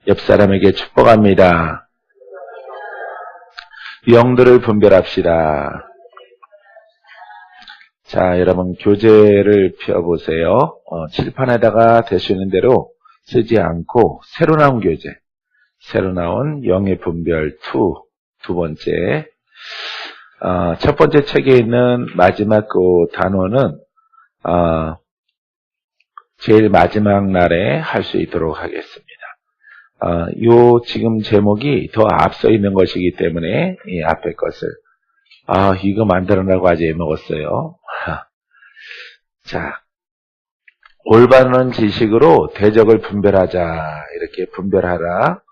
옆 사람에게 축복합니다. 영들을 분별합시다. 자, 여러분 교재를 펴보세요. 칠판에다가 되시는 대로 쓰지 않고 새로 나온 교재, 새로 나온 영의 분별 2, 두 번째. 첫 번째 책에 있는 마지막 그 단원은 제일 마지막 날에 할 수 있도록 하겠습니다. 요 지금 제목이 더 앞서 있는 것이기 때문에 이 앞에 것을 이거 만들어내고 아주 애먹었어요. 자, 올바른 지식으로 대적을 분별하자. 이렇게 분별하라.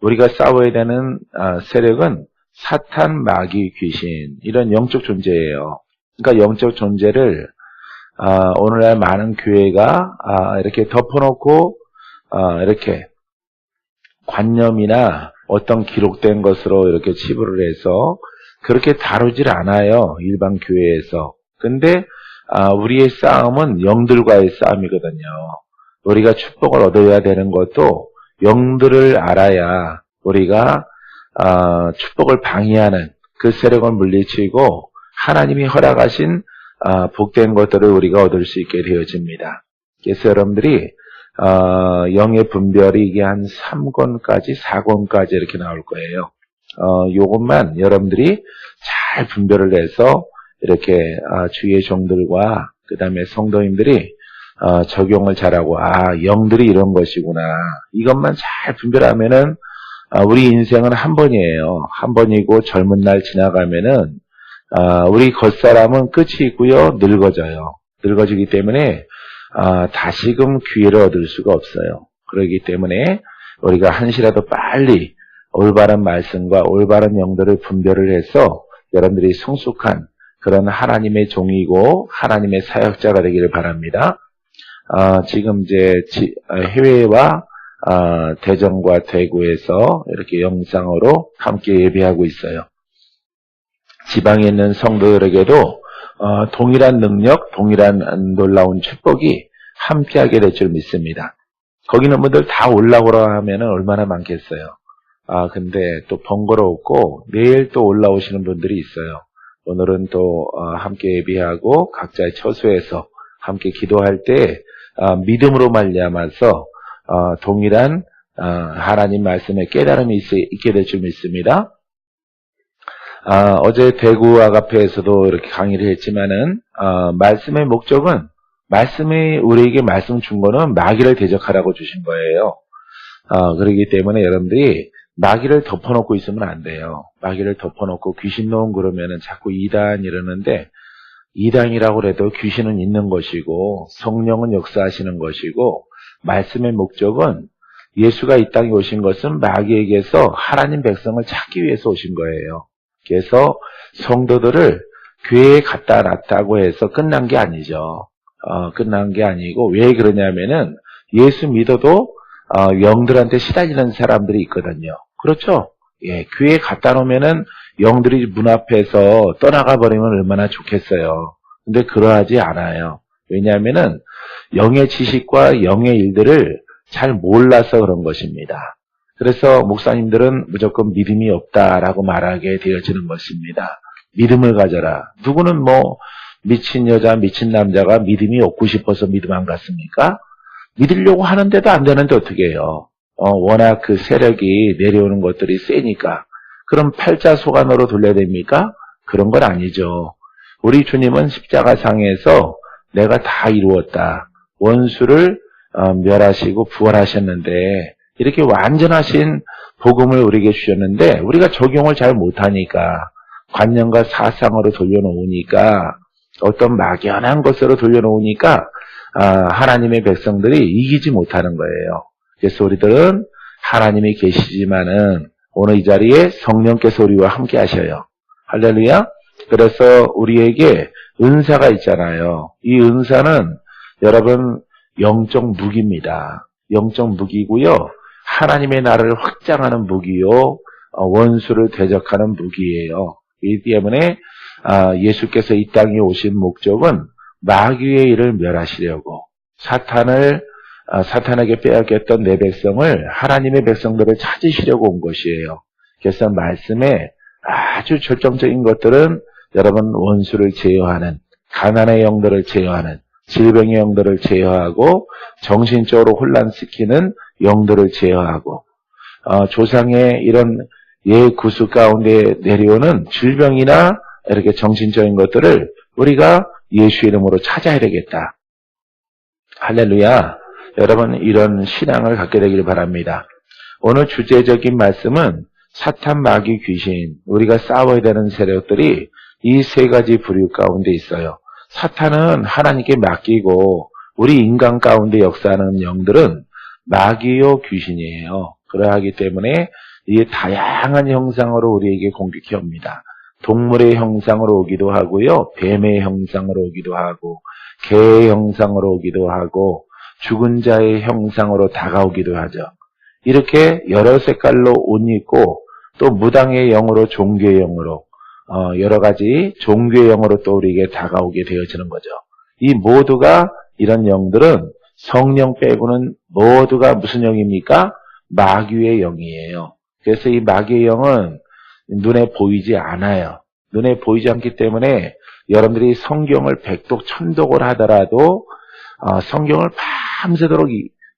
우리가 싸워야 되는 세력은 사탄, 마귀, 귀신 이런 영적 존재예요. 그러니까 영적 존재를 오늘날 많은 교회가 이렇게 덮어놓고 이렇게 관념이나 어떤 기록된 것으로 이렇게 치부를 해서 그렇게 다루질 않아요. 일반 교회에서. 근데 우리의 싸움은 영들과의 싸움이거든요. 우리가 축복을 얻어야 되는 것도 영들을 알아야 우리가 축복을 방해하는 그 세력을 물리치고 하나님이 허락하신 복된 것들을 우리가 얻을 수 있게 되어집니다. 그래서 여러분들이 영의 분별이 이게 한 3권까지 4권까지 이렇게 나올 거예요. 요것만 여러분들이 잘 분별을 해서 이렇게 주의 종들과 그 다음에 성도님들이 적용을 잘하고 영들이 이런 것이구나. 이것만 잘 분별하면은 우리 인생은 한 번이에요. 한 번이고 젊은 날 지나가면은 우리 겉사람은 끝이 있고요. 늙어져요. 늙어지기 때문에 다시금 기회를 얻을 수가 없어요. 그렇기 때문에 우리가 한시라도 빨리 올바른 말씀과 올바른 영들을 분별을 해서 여러분들이 성숙한 그런 하나님의 종이고 하나님의 사역자가 되기를 바랍니다. 지금 이제 해외와 대전과 대구에서 이렇게 영상으로 함께 예배하고 있어요. 지방에 있는 성도들에게도 동일한 능력, 동일한 놀라운 축복이 함께하게 될 줄 믿습니다. 거기 있는 분들 다 올라오라 하면 얼마나 많겠어요. 근데 또 번거롭고 내일 또 올라오시는 분들이 있어요. 오늘은 또 함께 예배하고 각자의 처소에서 함께 기도할 때 믿음으로 말미암아서 동일한 하나님 말씀의 깨달음이 있게 될 줄 믿습니다. 어제 대구 아가페에서도 이렇게 강의를 했지만은 말씀의 목적은 말씀이 우리에게 말씀 준 거는 마귀를 대적하라고 주신 거예요. 그렇기 때문에 여러분들이 마귀를 덮어놓고 있으면 안 돼요. 마귀를 덮어놓고 귀신 놓은 그러면은 자꾸 이단 이러는데 이단이라고 해도 귀신은 있는 것이고 성령은 역사하시는 것이고 말씀의 목적은 예수가 이 땅에 오신 것은 마귀에게서 하나님 백성을 찾기 위해서 오신 거예요. 그래서 성도들을 교회에 갖다 놨다고 해서 끝난 게 아니죠. 끝난 게 아니고 왜 그러냐면은 예수 믿어도 영들한테 시달리는 사람들이 있거든요. 그렇죠? 예, 교회에 갖다 놓으면은 영들이 문 앞에서 떠나가 버리면 얼마나 좋겠어요. 근데 그러하지 않아요. 왜냐하면은 영의 지식과 영의 일들을 잘 몰라서 그런 것입니다. 그래서 목사님들은 무조건 믿음이 없다라고 말하게 되어지는 것입니다. 믿음을 가져라. 누구는 미친 여자, 미친 남자가 믿음이 없고 싶어서 믿음 안 갔습니까? 믿으려고 하는데도 안 되는데 어떻게 해요? 워낙 그 세력이 내려오는 것들이 세니까. 그럼 팔자소관으로 돌려야 됩니까? 그런 건 아니죠. 우리 주님은 십자가상에서 내가 다 이루었다. 원수를 멸하시고 부활하셨는데 이렇게 완전하신 복음을 우리에게 주셨는데 우리가 적용을 잘 못하니까 관념과 사상으로 돌려놓으니까 어떤 막연한 것으로 돌려놓으니까 하나님의 백성들이 이기지 못하는 거예요. 그래서 우리들은 하나님이 계시지만은 오늘 이 자리에 성령께서 우리와 함께 하셔요. 할렐루야. 그래서 우리에게 은사가 있잖아요. 이 은사는 여러분 영적 무기입니다. 영적 무기고요. 하나님의 나라를 확장하는 무기요. 원수를 대적하는 무기예요. 이 때문에 예수께서 이 땅에 오신 목적은 마귀의 일을 멸하시려고 사탄을 사탄에게 빼앗겼던 내 백성을 하나님의 백성들을 찾으시려고 온 것이에요. 그래서 말씀에 아주 결정적인 것들은 여러분 원수를 제어하는, 가난의 영들을 제어하는, 질병의 영들을 제어하고 정신적으로 혼란시키는 영들을 제어하고 조상의 이런 구수 가운데 내려오는 질병이나 이렇게 정신적인 것들을 우리가 예수 이름으로 찾아야 되겠다. 할렐루야. 여러분 이런 신앙을 갖게 되길 바랍니다. 오늘 주제적인 말씀은 사탄, 마귀, 귀신, 우리가 싸워야 되는 세력들이 이 세 가지 부류 가운데 있어요. 사탄은 하나님께 맡기고 우리 인간 가운데 역사하는 영들은 마귀요 귀신이에요. 그러하기 때문에 이게 다양한 형상으로 우리에게 공격해 옵니다. 동물의 형상으로 오기도 하고요. 뱀의 형상으로 오기도 하고 개의 형상으로 오기도 하고 죽은 자의 형상으로 다가오기도 하죠. 이렇게 여러 색깔로 옷 입고 또 무당의 영으로 종교의 영으로 여러 가지 종교의 영으로 또 우리에게 다가오게 되어지는 거죠. 이 모두가 이런 영들은 성령 빼고는 모두가 무슨 영입니까? 마귀의 영이에요. 그래서 이 마귀의 영은 눈에 보이지 않아요. 눈에 보이지 않기 때문에 여러분들이 성경을 백독 천독을 하더라도 성경을 밤새도록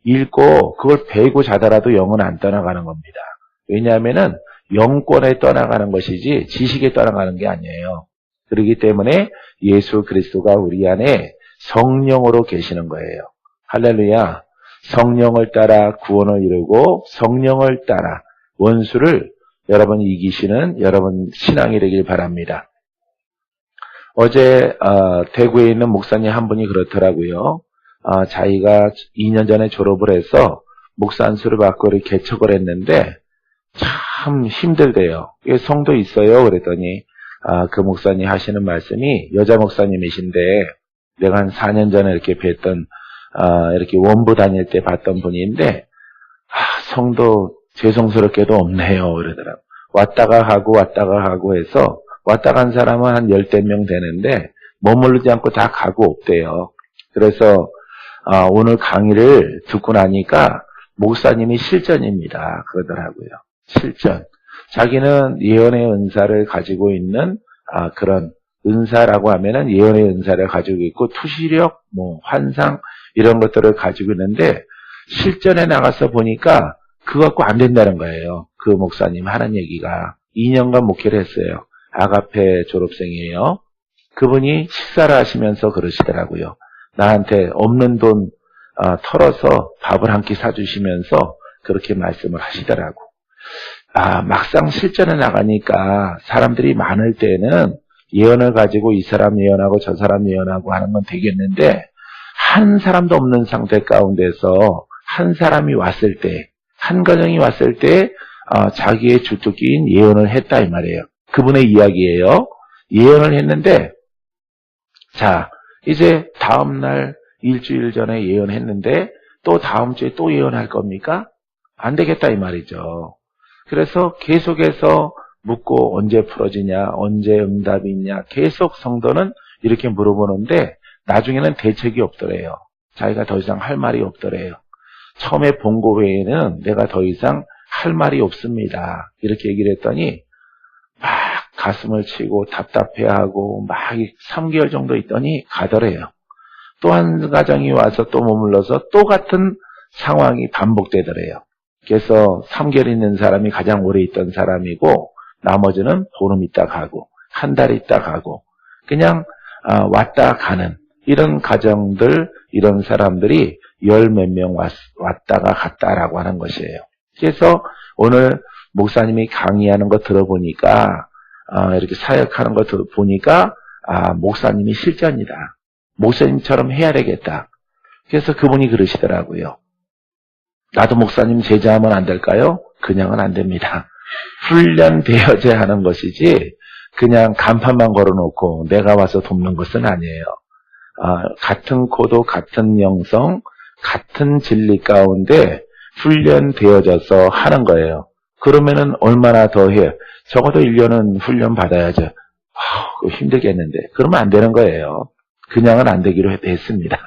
읽고 그걸 배우고 자더라도 영은 안 떠나가는 겁니다. 왜냐하면은 영권에 떠나가는 것이지 지식에 떠나가는 게 아니에요. 그렇기 때문에 예수 그리스도가 우리 안에 성령으로 계시는 거예요. 할렐루야. 성령을 따라 구원을 이루고 성령을 따라 원수를 여러분이 이기시는 여러분 신앙이 되길 바랍니다. 어제 대구에 있는 목사님 한 분이 그렇더라고요. 자기가 2년 전에 졸업을 해서 목사 안수를 받고 이렇게 개척을 했는데 참 힘들대요. 성도 있어요. 그랬더니 그 목사님 하시는 말씀이 여자 목사님이신데 내가 한 4년 전에 이렇게 뵀던 이렇게 원부 다닐 때 봤던 분인데 성도 죄송스럽게도 없네요. 그러더라고요. 왔다가 하고 해서 왔다 간 사람은 한 10대 명 되는데 머무르지 않고 다 가고 없대요. 그래서 오늘 강의를 듣고 나니까 목사님이 실전입니다. 그러더라고요. 실전. 자기는 예언의 은사를 가지고 있는 그런 은사라고 하면은 예언의 은사를 가지고 있고 투시력, 환상 이런 것들을 가지고 있는데 실전에 나가서 보니까 그거 갖고 안 된다는 거예요. 그 목사님 하는 얘기가 2년간 목회를 했어요. 아가페 졸업생이에요. 그분이 식사를 하시면서 그러시더라고요. 나한테 없는 돈 털어서 밥을 한 끼 사주시면서 그렇게 말씀을 하시더라고. 막상 실전에 나가니까 사람들이 많을 때는 예언을 가지고 이 사람 예언하고 저 사람 예언하고 하는 건 되겠는데 한 사람도 없는 상태 가운데서 한 사람이 왔을 때, 한 가정이 왔을 때 자기의 주특기인 예언을 했다 이 말이에요. 그분의 이야기예요. 예언을 했는데 자 이제 다음날 일주일 전에 예언했는데 또 다음 주에 또 예언할 겁니까? 안 되겠다 이 말이죠. 그래서 계속해서 묻고 언제 풀어지냐, 언제 응답이 있냐 계속 성도는 이렇게 물어보는데 나중에는 대책이 없더래요. 자기가 더 이상 할 말이 없더래요. 처음에 본 거 외에는 내가 더 이상 할 말이 없습니다. 이렇게 얘기를 했더니 막 가슴을 치고 답답해하고 막 3개월 정도 있더니 가더래요. 또 한 가정이 와서 또 머물러서 또 같은 상황이 반복되더래요. 그래서 3개월 있는 사람이 가장 오래 있던 사람이고 나머지는 보름 있다 가고 한 달 있다 가고 그냥 왔다 가는 이런 가정들 이런 사람들이 10몇 명 왔다가 갔다라고 하는 것이에요. 그래서 오늘 목사님이 강의하는 거 들어보니까 이렇게 사역하는 거 들어보니까 목사님이 실전이다. 목사님처럼 해야 되겠다. 그래서 그분이 그러시더라고요. 나도 목사님 제자하면 안 될까요? 그냥은 안 됩니다. 훈련되어져야 하는 것이지 그냥 간판만 걸어놓고 내가 와서 돕는 것은 아니에요. 같은 코도 같은 영성, 같은 진리 가운데 훈련되어져서 하는 거예요. 그러면은 얼마나 더 해? 적어도 1년은 훈련 받아야죠. 힘들겠는데. 그러면 안 되는 거예요. 그냥은 안 되기로 했습니다.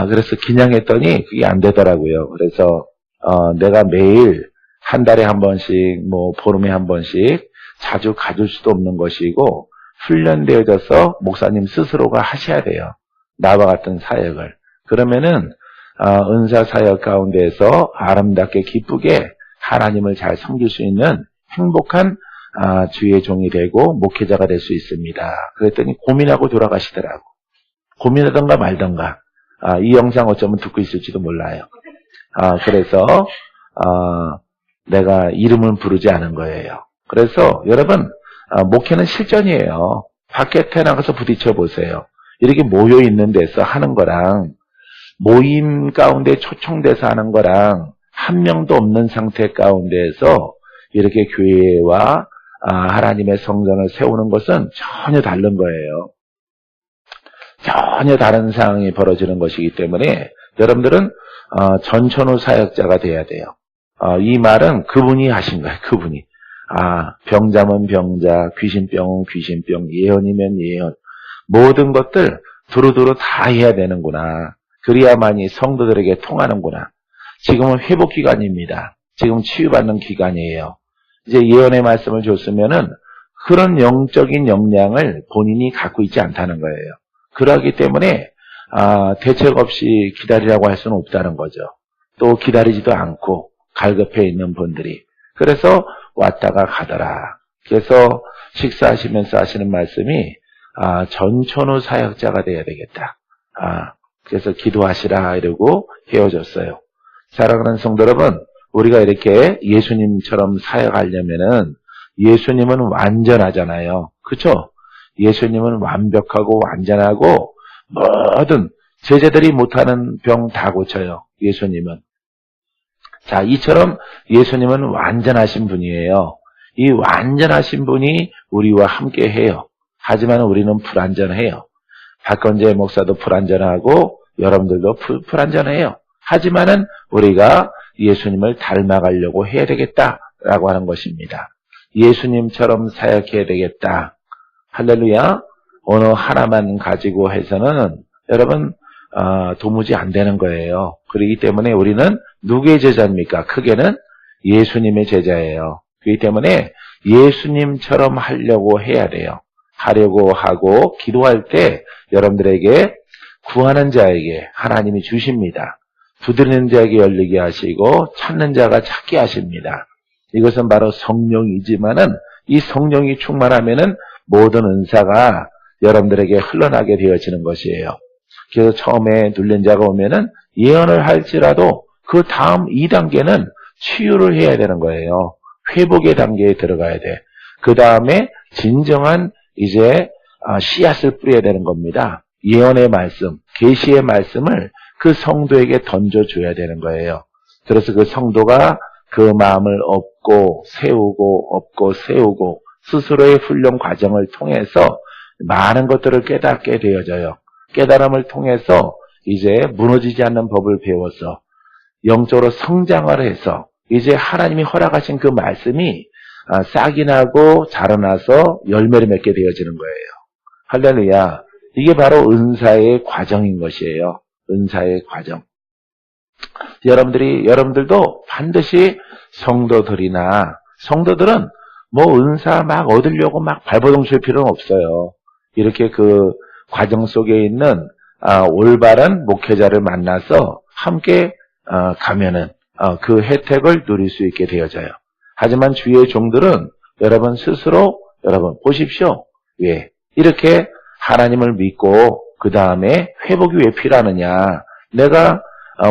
그래서 기냥했더니 그게 안 되더라고요. 그래서 내가 매일 한 달에 한 번씩, 뭐 보름에 한 번씩 자주 가줄 수도 없는 것이고 훈련되어져서 목사님 스스로가 하셔야 돼요. 나와 같은 사역을. 그러면은 은사 사역 가운데에서 아름답게 기쁘게 하나님을 잘 섬길 수 있는 행복한 주의 종이 되고 목회자가 될 수 있습니다. 그랬더니 고민하고 돌아가시더라고. 고민하던가 말던가. 이 영상 어쩌면 듣고 있을지도 몰라요. 그래서 내가 이름을 부르지 않은 거예요. 그래서 여러분 목회는 실전이에요. 밖에 나가서 부딪혀 보세요. 이렇게 모여 있는 데서 하는 거랑 모임 가운데 초청돼서 하는 거랑 한 명도 없는 상태 가운데에서 이렇게 교회와 하나님의 성전을 세우는 것은 전혀 다른 거예요. 전혀 다른 상황이 벌어지는 것이기 때문에 여러분들은 전천후 사역자가 돼야 돼요. 이 말은 그분이 하신 거예요. 그분이. 병자면 병자, 귀신병은 귀신병, 예언이면 예언. 모든 것들 두루두루 다 해야 되는구나. 그래야만이 성도들에게 통하는구나. 지금은 회복 기간입니다. 지금 치유받는 기간이에요. 이제 예언의 말씀을 줬으면은 그런 영적인 역량을 본인이 갖고 있지 않다는 거예요. 그러기 때문에 대책 없이 기다리라고 할 수는 없다는 거죠. 또 기다리지도 않고 갈급해 있는 분들이. 그래서 왔다가 가더라. 그래서 식사하시면서 하시는 말씀이 전천후 사역자가 돼야 되겠다. 그래서 기도하시라 이러고 헤어졌어요. 사랑하는 성도 여러분, 우리가 이렇게 예수님처럼 사역하려면은 예수님은 완전하잖아요. 그렇죠? 예수님은 완벽하고 완전하고 뭐든 제자들이 못하는 병 다 고쳐요. 예수님은. 자, 이처럼 예수님은 완전하신 분이에요. 이 완전하신 분이 우리와 함께 해요. 하지만 우리는 불완전해요. 박건재 목사도 불완전하고 여러분들도 불완전해요. 하지만은 우리가 예수님을 닮아가려고 해야 되겠다라고 하는 것입니다. 예수님처럼 사역해야 되겠다. 할렐루야. 언어 하나만 가지고 해서는 여러분 도무지 안 되는 거예요. 그렇기 때문에 우리는 누구의 제자입니까? 크게는 예수님의 제자예요. 그렇기 때문에 예수님처럼 하려고 해야 돼요. 하려고 하고 기도할 때 여러분들에게 구하는 자에게 하나님이 주십니다. 두드리는 자에게 열리게 하시고 찾는 자가 찾게 하십니다. 이것은 바로 성령이지만은 이 성령이 충만하면은 모든 은사가 여러분들에게 흘러나게 되어지는 것이에요. 그래서 처음에 눌린 자가 오면은 예언을 할지라도 그 다음 2단계는 치유를 해야 되는 거예요. 회복의 단계에 들어가야 돼. 그 다음에 진정한 이제 씨앗을 뿌려야 되는 겁니다. 예언의 말씀, 계시의 말씀을 그 성도에게 던져줘야 되는 거예요. 그래서 그 성도가 그 마음을 업고 세우고 스스로의 훈련 과정을 통해서 많은 것들을 깨닫게 되어져요. 깨달음을 통해서 이제 무너지지 않는 법을 배워서 영적으로 성장을 해서 이제 하나님이 허락하신 그 말씀이 싹이 나고 자라나서 열매를 맺게 되어지는 거예요. 할렐루야. 이게 바로 은사의 과정인 것이에요. 은사의 과정. 여러분들도 반드시 성도들은 뭐 은사 막 얻으려고 막 발버둥 칠 필요는 없어요. 이렇게 그 과정 속에 있는 올바른 목회자를 만나서 함께 가면은 그 혜택을 누릴 수 있게 되어져요. 하지만 주의 종들은 여러분 스스로 보십시오. 왜 이렇게 하나님을 믿고 그 다음에 회복이 왜 필요하느냐? 내가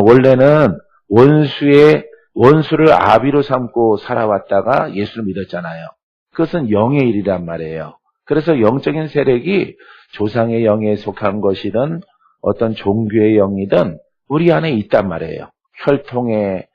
원래는 원수를 아비로 삼고 살아왔다가 예수를 믿었잖아요. 그것은 영의 일이란 말이에요. 그래서 영적인 세력이 조상의 영에 속한 것이든 어떤 종교의 영이든 우리 안에 있단 말이에요. 혈통에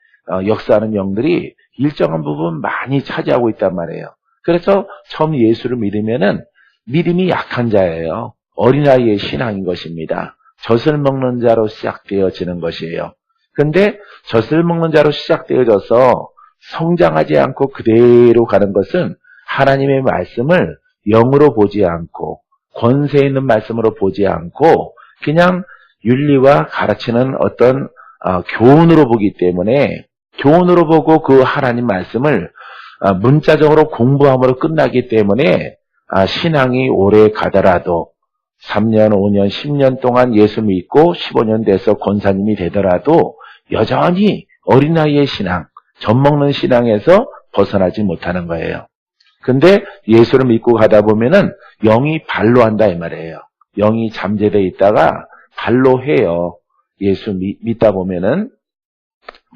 역사하는 영들이 일정한 부분 많이 차지하고 있단 말이에요. 그래서 처음 예수를 믿으면은 믿음이 약한 자예요. 어린아이의 신앙인 것입니다. 젖을 먹는 자로 시작되어지는 것이에요. 근데 젖을 먹는 자로 시작되어져서 성장하지 않고 그대로 가는 것은 하나님의 말씀을 영으로 보지 않고 권세 있는 말씀으로 보지 않고 그냥 윤리와 가르치는 어떤 교훈으로 보기 때문에 교훈으로 보고 그 하나님 말씀을 문자적으로 공부함으로 끝나기 때문에 신앙이 오래 가더라도 3년, 5년, 10년 동안 예수 믿고 15년 돼서 권사님이 되더라도 여전히 어린아이의 신앙, 젖먹는 신앙에서 벗어나지 못하는 거예요. 근데 예수를 믿고 가다 보면은 영이 발로한다 이 말이에요. 영이 잠재되어 있다가 발로 해요. 예수 믿다 보면은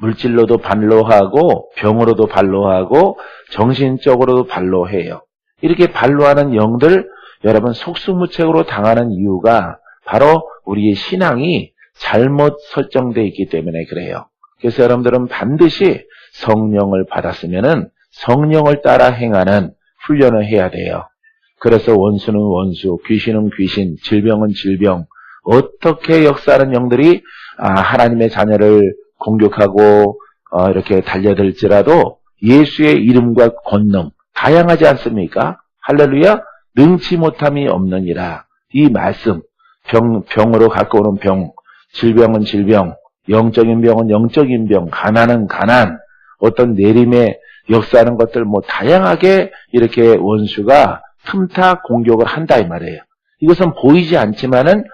물질로도 발로하고 병으로도 발로하고 정신적으로도 발로해요. 이렇게 발로하는 영들 여러분 속수무책으로 당하는 이유가 바로 우리의 신앙이 잘못 설정되어 있기 때문에 그래요. 그래서 여러분들은 반드시 성령을 받았으면은 성령을 따라 행하는 훈련을 해야 돼요. 그래서 원수는 원수, 귀신은 귀신, 질병은 질병, 어떻게 역사하는 영들이 하나님의 자녀를 공격하고 이렇게 달려들지라도 예수의 이름과 권능 다양하지 않습니까? 할렐루야. 능치 못함이 없느니라. 이 말씀 병으로 갖고 오는 병, 질병은 질병, 영적인 병은 영적인 병, 가난은 가난, 어떤 내림에 역사하는 것들 다양하게 이렇게 원수가 틈타 공격을 한다 이 말이에요. 이것은 보이지 않지만은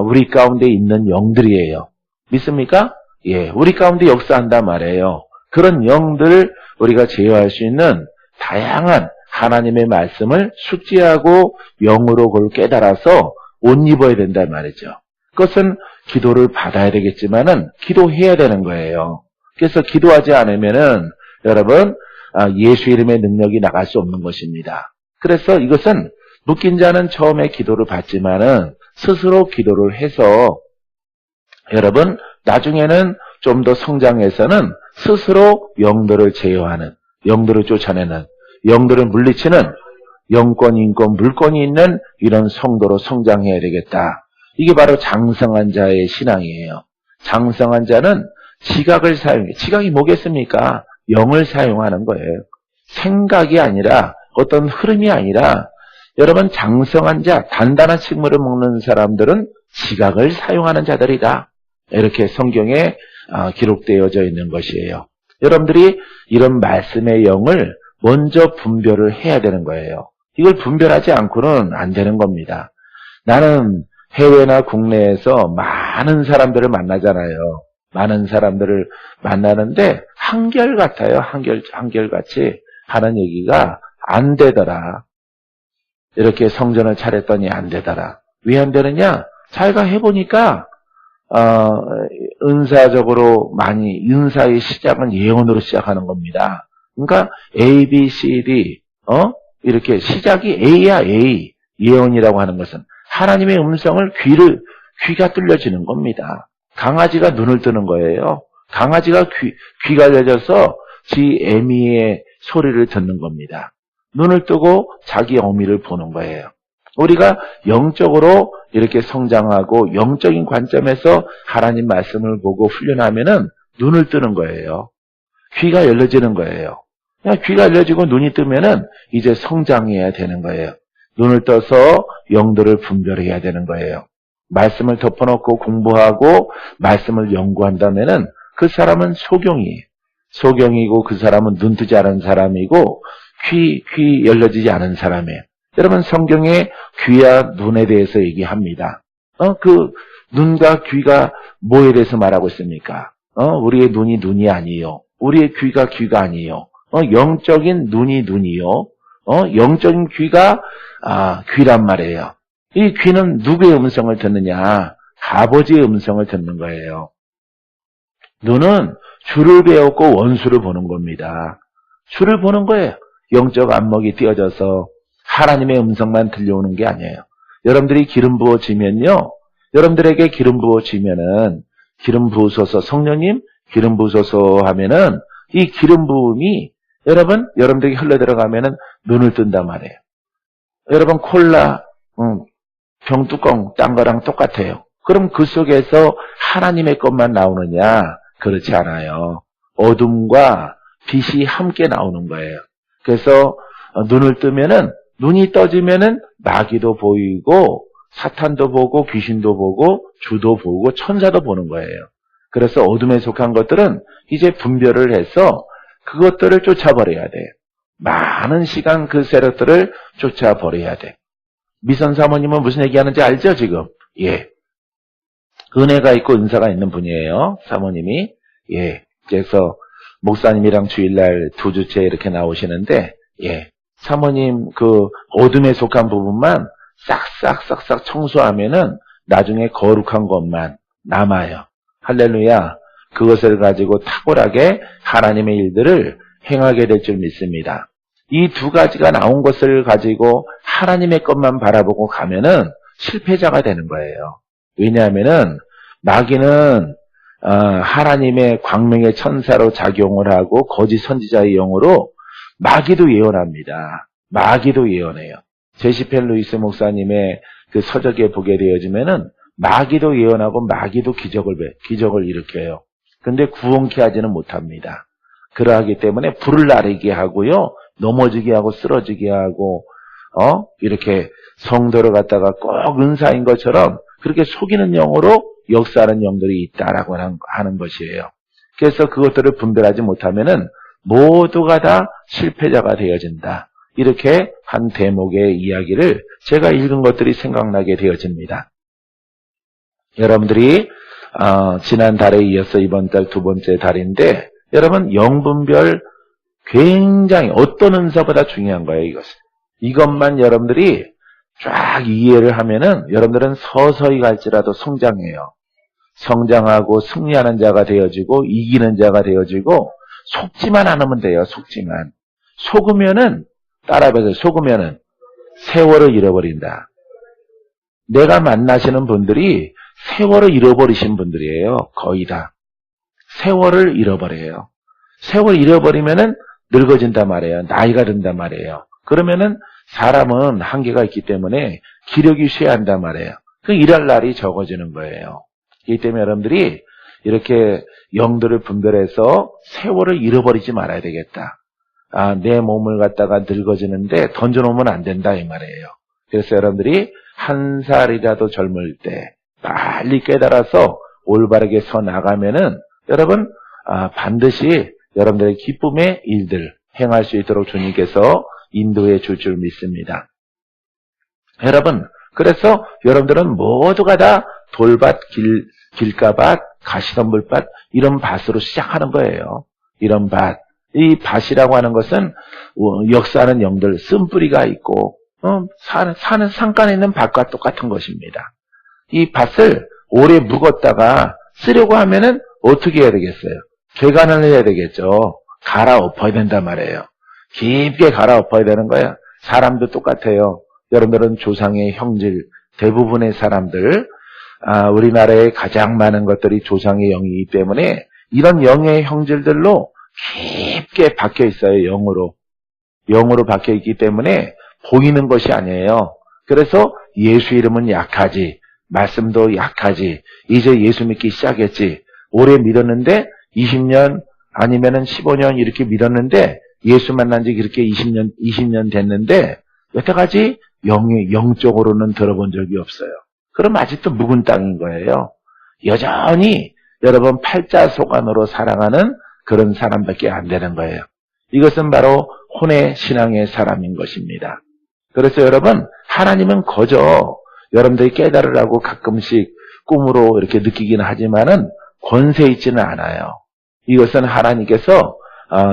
우리 가운데 있는 영들이에요. 믿습니까? 예, 우리 가운데 역사한단 말이에요. 그런 영들을 우리가 제어할 수 있는 다양한 하나님의 말씀을 숙지하고 영으로 그걸 깨달아서 옷 입어야 된단 말이죠. 그것은 기도를 받아야 되겠지만은 기도해야 되는 거예요. 그래서 기도하지 않으면은 여러분 예수 이름의 능력이 나갈 수 없는 것입니다. 그래서 이것은 묶인 자는 처음에 기도를 받지만은 스스로 기도를 해서 여러분 나중에는 좀 더 성장해서는 스스로 영들을 제어하는, 영들을 쫓아내는, 영들을 물리치는 영권, 인권, 물권이 있는 이런 성도로 성장해야 되겠다. 이게 바로 장성한 자의 신앙이에요. 장성한 자는 지각을 사용해. 지각이 뭐겠습니까? 영을 사용하는 거예요. 생각이 아니라 어떤 흐름이 아니라 여러분 장성한 자, 단단한 식물을 먹는 사람들은 지각을 사용하는 자들이다. 이렇게 성경에 기록되어져 있는 것이에요. 여러분들이 이런 말씀의 영을 먼저 분별을 해야 되는 거예요. 이걸 분별하지 않고는 안 되는 겁니다. 나는 해외나 국내에서 많은 사람들을 만나잖아요. 많은 사람들을 만나는데 한결같아요. 한결같이 하는 얘기가 안 되더라. 이렇게 성전을 차렸더니 안 되더라. 왜 안 되느냐? 자기가 해보니까 은사적으로 많이 은사의 시작은 예언으로 시작하는 겁니다. 그러니까 A, B, C, D 이렇게 시작이 A야 A. 예언이라고 하는 것은 하나님의 음성을 귀가 뚫려지는 겁니다. 강아지가 눈을 뜨는 거예요. 강아지가 귀가 열려서 지 애미의 소리를 듣는 겁니다. 눈을 뜨고 자기 어미를 보는 거예요. 우리가 영적으로 이렇게 성장하고 영적인 관점에서 하나님 말씀을 보고 훈련하면은 눈을 뜨는 거예요. 귀가 열려지는 거예요. 그냥 귀가 열려지고 눈이 뜨면은 이제 성장해야 되는 거예요. 눈을 떠서 영들을 분별해야 되는 거예요. 말씀을 덮어놓고 공부하고 말씀을 연구한다면은 그 사람은 소경이고 그 사람은 눈 뜨지 않은 사람이고 귀 열려지지 않은 사람이에요. 여러분 성경에 귀와 눈에 대해서 얘기합니다. 그 눈과 귀가 뭐에 대해서 말하고 있습니까? 우리의 눈이 아니에요. 우리의 귀가 아니에요. 영적인 눈이요. 영적인 귀가 귀란 말이에요. 이 귀는 누구의 음성을 듣느냐? 아버지의 음성을 듣는 거예요. 눈은 주를 배웠고 원수를 보는 겁니다. 주를 보는 거예요. 영적 안목이 띄어져서 하나님의 음성만 들려오는 게 아니에요. 여러분들이 기름 부어지면요. 여러분들에게 기름 부어지면은 기름 부으소서 성령님 기름 부으소서 하면은 이 기름 부음이 여러분들에게 흘러들어가면은 눈을 뜬단 말이에요. 여러분 콜라 병뚜껑 딴 거랑 똑같아요. 그럼 그 속에서 하나님의 것만 나오느냐? 그렇지 않아요. 어둠과 빛이 함께 나오는 거예요. 그래서 눈을 뜨면은 눈이 떠지면은 마귀도 보이고 사탄도 보고 귀신도 보고 주도 보고 천사도 보는 거예요. 그래서 어둠에 속한 것들은 이제 분별을 해서 그것들을 쫓아버려야 돼. 많은 시간 그 세력들을 쫓아버려야 돼. 미선 사모님은 무슨 얘기하는지 알죠, 지금? 예. 은혜가 있고 은사가 있는 분이에요, 사모님이. 예. 그래서 목사님이랑 주일날 2주째 이렇게 나오시는데, 예. 사모님 그 어둠에 속한 부분만 싹싹 청소하면은 나중에 거룩한 것만 남아요. 할렐루야. 그것을 가지고 탁월하게 하나님의 일들을 행하게 될 줄 믿습니다. 이 두 가지가 나온 것을 가지고 하나님의 것만 바라보고 가면은 실패자가 되는 거예요. 왜냐하면은 마귀는 하나님의 광명의 천사로 작용을 하고 거짓 선지자의 영으로 마귀도 예언합니다. 마귀도 예언해요. 제시펠 루이스 목사님의 그 서적에 보게 되어지면은 마귀도 예언하고 마귀도 기적을 일으켜요. 근데 구원케 하지는 못합니다. 그러하기 때문에 불을 나르게 하고요. 넘어지게 하고 쓰러지게 하고 이렇게 성도를 갖다가 꼭 은사인 것처럼 그렇게 속이는 영으로 역사하는 영들이 있다라고 하는 것이에요. 그래서 그것들을 분별하지 못하면은 모두가 다 실패자가 되어진다. 이렇게 한 대목의 이야기를 제가 읽은 것들이 생각나게 되어집니다. 여러분들이 지난 달에 이어서 이번 달 2번째 달인데 여러분 영분별 굉장히 어떤 은사보다 중요한 거예요. 이것만 여러분들이 쫙 이해를 하면은 여러분들은 서서히 갈지라도 성장해요. 성장하고 승리하는 자가 되어지고 이기는 자가 되어지고 속지만 않으면 돼요. 속지만. 속으면은 따라해보세요. 속으면은 세월을 잃어버린다. 내가 만나시는 분들이 세월을 잃어버리신 분들이에요. 거의 다. 세월을 잃어버려요. 세월 잃어버리면은 늙어진단 말이에요. 나이가 든단 말이에요. 그러면은 사람은 한계가 있기 때문에 기력이 쇠한단 말이에요. 그 일할 날이 적어지는 거예요. 이 때문에 여러분들이 이렇게 영들을 분별해서 세월을 잃어버리지 말아야 되겠다. 내 몸을 갖다가 늙어지는데 던져놓으면 안 된다 이 말이에요. 그래서 여러분들이 한 살이라도 젊을 때 빨리 깨달아서 올바르게 서 나가면은 여러분 반드시 여러분들의 기쁨의 일들 행할 수 있도록 주님께서 인도해 줄 줄 믿습니다. 여러분 그래서 여러분들은 모두가 다 돌밭, 길가밭, 가시덤불밭 이런 밭으로 시작하는 거예요. 이런 밭. 이 밭이라고 하는 것은 역사하는 영들 쓴뿌리가 있고 사는 산간에 있는 밭과 똑같은 것입니다. 이 밭을 오래 묵었다가 쓰려고 하면은 어떻게 해야 되겠어요? 개간을 해야 되겠죠. 갈아엎어야 된단 말이에요. 깊게 갈아엎어야 되는 거예요. 사람도 똑같아요. 여러분들은 조상의 형질, 대부분의 사람들, 우리나라에 가장 많은 것들이 조상의 영이기 때문에 이런 영의 형질들로 깊게 박혀 있어요. 영으로 박혀 있기 때문에 보이는 것이 아니에요. 그래서 예수 이름은 약하지, 말씀도 약하지, 이제 예수 믿기 시작했지, 오래 믿었는데 20년 아니면은 15년 이렇게 믿었는데 예수 만난 지 그렇게 20년 됐는데 여태까지 영적으로는 들어본 적이 없어요. 그럼 아직도 묵은 땅인 거예요. 여전히 여러분 팔자소관으로 살아가는 그런 사람밖에 안 되는 거예요. 이것은 바로 혼의 신앙의 사람인 것입니다. 그래서 여러분 하나님은 거저 여러분들이 깨달으라고 가끔씩 꿈으로 이렇게 느끼긴 하지만은 권세 있지는 않아요. 이것은 하나님께서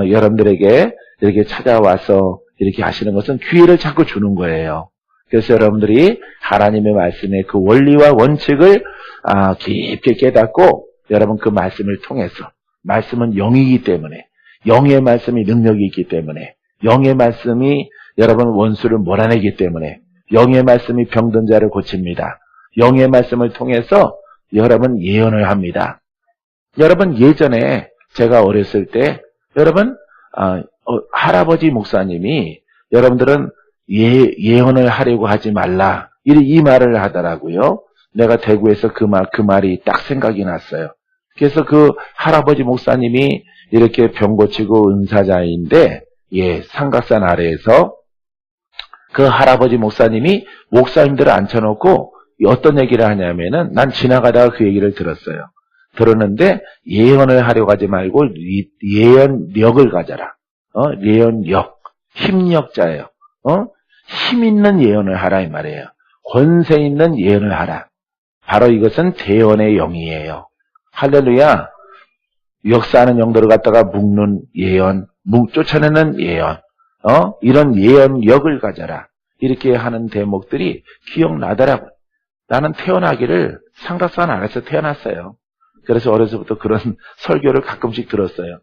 여러분들에게 이렇게 찾아와서 이렇게 하시는 것은 기회를 자꾸 주는 거예요. 그래서 여러분들이 하나님의 말씀의 그 원리와 원칙을 깊게 깨닫고 여러분 그 말씀을 통해서 말씀은 영이기 때문에 영의 말씀이 능력이 있기 때문에 영의 말씀이 여러분 원수를 몰아내기 때문에 영의 말씀이 병든 자를 고칩니다. 영의 말씀을 통해서 여러분 예언을 합니다. 여러분 예전에 제가 어렸을 때 여러분 할아버지 목사님이 여러분들은 예언을 하려고 하지 말라 이 말을 하더라고요. 내가 대구에서 그 말이 딱 생각이 났어요. 그래서 그 할아버지 목사님이 이렇게 병 고치고 은사자인데 삼각산 아래에서 그 할아버지 목사님이 목사님들을 앉혀놓고 어떤 얘기를 하냐면은 난 지나가다가 그 얘기를 들었어요. 들었는데 예언을 하려고 하지 말고 예언력을 가져라. 예언력. 힘력자예요. 힘 있는 예언을 하라 이 말이에요. 권세 있는 예언을 하라. 바로 이것은 대언의 영이에요. 할렐루야. 역사하는 영들을 갖다가 묶는 예언, 쫓아내는 예언, 이런 예언력을 가져라. 이렇게 하는 대목들이 기억나더라고요. 나는 태어나기를 상락산 안에서 태어났어요. 그래서 어려서부터 그런 설교를 가끔씩 들었어요.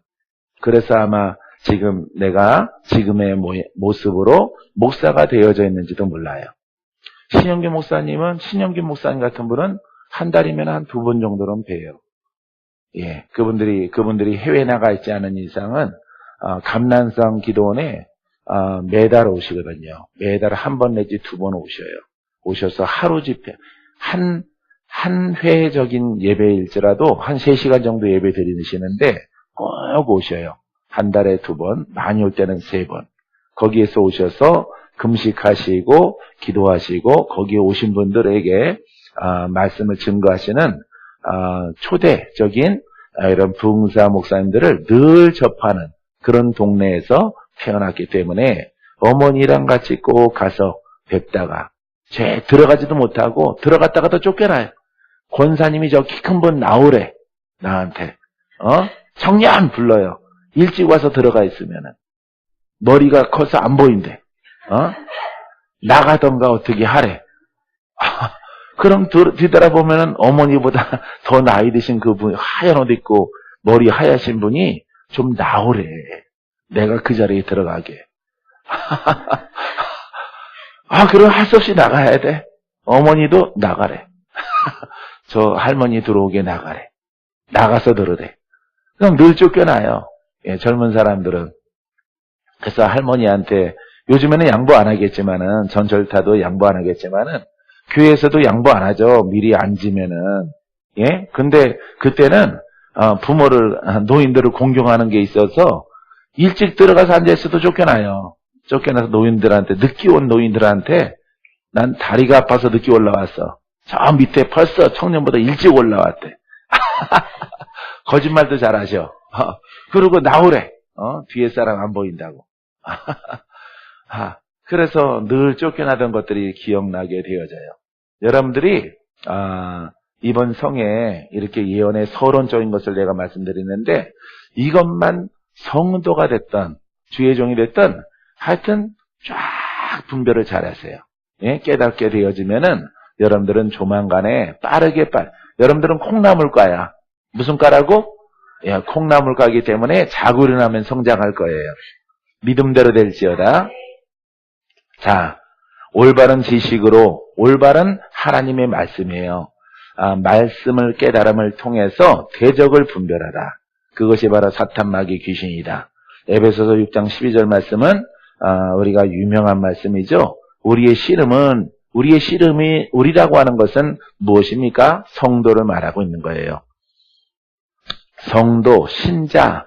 그래서 아마 지금 내가 지금의 모습으로 목사가 되어져 있는지도 몰라요. 신영규 목사님 같은 분은 한 달이면 한 2번 정도는 봬요. 예, 그분들이 해외 나가 있지 않은 이상은, 감난성 기도원에, 매달 오시거든요. 매달 1번 내지 2번 오셔요. 오셔서 하루 집회, 한 회적인 예배일지라도 한 3시간 정도 예배 드리시는데 꼭 오셔요. 한 달에 2번, 많이 올 때는 3번. 거기에서 오셔서 금식하시고 기도하시고 거기에 오신 분들에게 말씀을 증거하시는 초대적인 이런 부흥사 목사님들을 늘 접하는 그런 동네에서 태어났기 때문에 어머니랑 같이 꼭 가서 뵙다가 들어가지도 못하고 들어갔다가도 쫓겨나요. 권사님이 저 키 큰 분 나오래. 나한테. 청년 불러요. 일찍 와서 들어가 있으면은. 머리가 커서 안 보인대. 나가던가 어떻게 하래. 그럼 뒤돌아보면은 어머니보다 더 나이 드신 그분, 하얀 옷 입고 머리 하얗신 분이 좀 나오래. 내가 그 자리에 들어가게. 그럼 할 수 없이 나가야 돼. 어머니도 나가래. 저 할머니 들어오게 나가래. 나가서 들으래. 그럼 늘 쫓겨나요. 예, 젊은 사람들은. 그래서 할머니한테 요즘에는 양보 안 하겠지만은 전철타도 양보 안 하겠지만은 교회에서도 양보 안 하죠. 미리 앉으면은. 예? 근데 그때는 노인들을 공경하는 게 있어서 일찍 들어가서 앉아있어도 쫓겨나요. 쫓겨나서 늦게 온 노인들한테 난 다리가 아파서 늦게 올라왔어. 저 밑에 벌써 청년보다 일찍 올라왔대. 거짓말도 잘하셔. 그러고 나오래. 뒤에 사람 안 보인다고. 그래서 늘 쫓겨나던 것들이 기억나게 되어져요. 여러분들이 이번 성에 이렇게 예언의 서론적인 것을 내가 말씀드리는데 이것만 성도가 됐던 주의 종이 됐던 하여튼 쫙 분별을 잘하세요. 예? 깨닫게 되어지면은 여러분들은 조만간에 여러분들은 콩나물과야. 무슨 과라고? 예, 콩나물과이기 때문에 자고 일어나면 성장할 거예요. 믿음대로 될지어다. 자, 올바른 지식으로 올바른 하나님의 말씀이에요. 말씀을 깨달음을 통해서 대적을 분별하라. 그것이 바로 사탄 마귀 귀신이다. 에베소서 6장 12절 말씀은 우리가 유명한 말씀이죠. 우리라고 하는 것은 무엇입니까? 성도를 말하고 있는 거예요. 성도, 신자,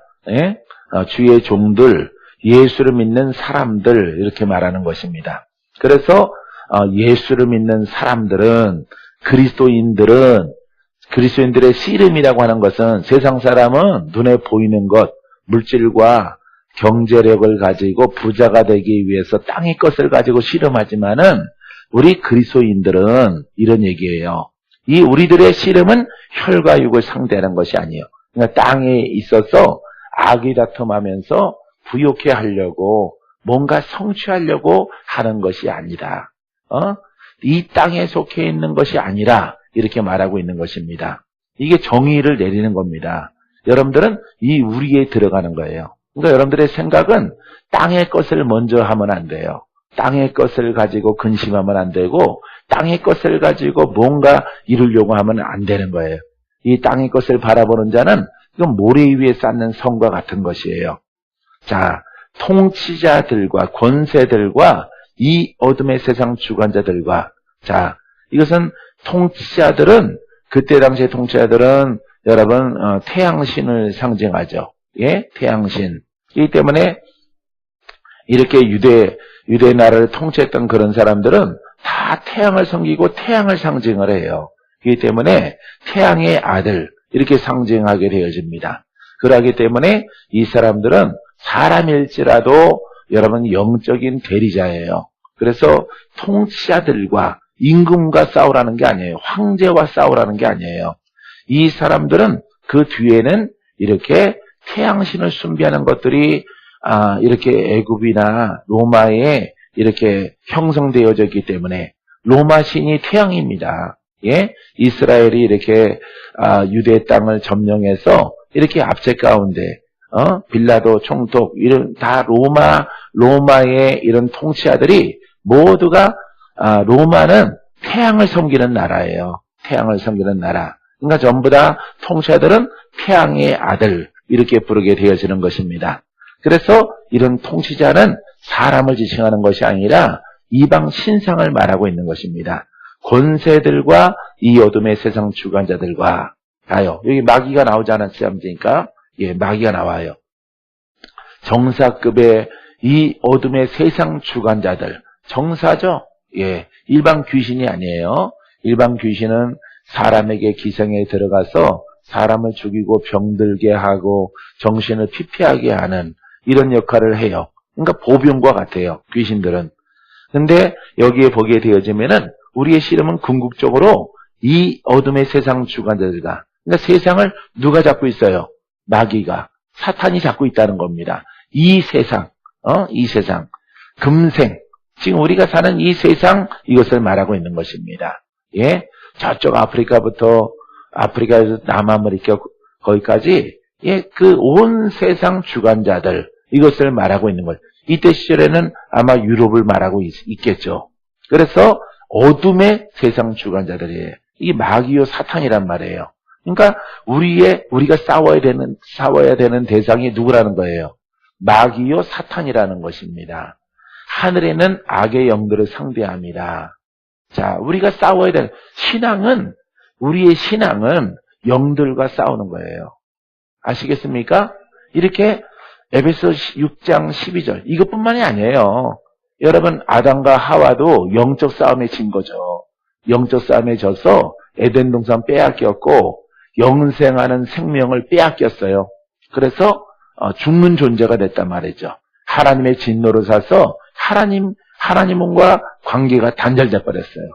주의 종들, 예수를 믿는 사람들 이렇게 말하는 것입니다. 그래서 예수를 믿는 사람들은 그리스도인들의 씨름이라고 하는 것은 세상 사람은 눈에 보이는 것, 물질과 경제력을 가지고 부자가 되기 위해서 땅의 것을 가지고 씨름하지만은 우리 그리스도인들은 이런 얘기예요. 이 우리들의 씨름은 혈과 육을 상대하는 것이 아니에요. 그러니까 땅에 있어서 악이 다툼하면서 부욕해 하려고 뭔가 성취하려고 하는 것이 아니다. 이 땅에 속해 있는 것이 아니라 이렇게 말하고 있는 것입니다. 이게 정의를 내리는 겁니다. 여러분들은 이 우리에 들어가는 거예요. 그러니까 여러분들의 생각은 땅의 것을 먼저 하면 안 돼요. 땅의 것을 가지고 근심하면 안 되고 땅의 것을 가지고 뭔가 이루려고 하면 안 되는 거예요. 이 땅의 것을 바라보는 자는 이건 모래 위에 쌓는 성과 같은 것이에요. 자, 통치자들과 권세들과 이 어둠의 세상 주관자들과 자, 이것은 통치자들은 그때 당시의 통치자들은 여러분 태양신을 상징하죠. 예, 태양신. 이 때문에 이렇게 유대 나라를 통치했던 그런 사람들은 다 다 태양을 섬기고 태양을 상징을 해요. 그렇기 때문에 태양의 아들 이렇게 상징하게 되어집니다. 그러기 때문에 이 사람들은 사람일지라도 여러분 영적인 대리자예요. 그래서 통치자들과 임금과 싸우라는 게 아니에요. 황제와 싸우라는 게 아니에요. 이 사람들은 그 뒤에는 이렇게 태양신을 숭배하는 것들이 이렇게 애굽이나 로마에 이렇게 형성되어져 있기 때문에 로마 신이 태양입니다. 예? 이스라엘이 이렇게 유대 땅을 점령해서 이렇게 압제 가운데 빌라도 총독 이런 다 로마의 이런 통치자들이 모두가 로마는 태양을 섬기는 나라예요. 태양을 섬기는 나라. 그러니까 전부 다 통치자들은 태양의 아들 이렇게 부르게 되어지는 것입니다. 그래서 이런 통치자는 사람을 지칭하는 것이 아니라 이방 신상을 말하고 있는 것입니다. 권세들과 이 어둠의 세상 주관자들과 가요. 여기 마귀가 나오지 않았습니까? 예, 마귀가 나와요. 정사급의 이 어둠의 세상 주관자들, 정사죠? 예, 일반 귀신이 아니에요. 일반 귀신은 사람에게 기생에 들어가서 사람을 죽이고 병들게 하고 정신을 피폐하게 하는 이런 역할을 해요. 그러니까 보병과 같아요. 귀신들은. 근데 여기에 보게 되어지면은 우리의 씨름은 궁극적으로 이 어둠의 세상 주관자들과 그러니까 세상을 누가 잡고 있어요? 마귀가, 사탄이 잡고 있다는 겁니다. 이 세상, 이 세상, 금생, 지금 우리가 사는 이 세상 이것을 말하고 있는 것입니다. 예, 저쪽 아프리카에서 남아메리카 거기까지 예, 그 온 세상 주관자들 이것을 말하고 있는 것. 이때 시절에는 아마 유럽을 말하고 있겠죠. 그래서 어둠의 세상 주관자들이에요. 이게 마귀요 사탄이란 말이에요. 그러니까 우리가 싸워야 되는 대상이 누구라는 거예요? 마귀요 사탄이라는 것입니다. 하늘에는 악의 영들을 상대합니다. 자, 우리가 싸워야 되는 우리의 신앙은 영들과 싸우는 거예요. 아시겠습니까? 이렇게 에베소 6장 12절 이것뿐만이 아니에요. 여러분 아담과 하와도 영적 싸움에 진 거죠. 영적 싸움에 져서 에덴 동산 빼앗겼고 영생하는 생명을 빼앗겼어요. 그래서 죽는 존재가 됐단 말이죠. 하나님의 진노로 사서 하나님과 관계가 단절돼 버렸어요.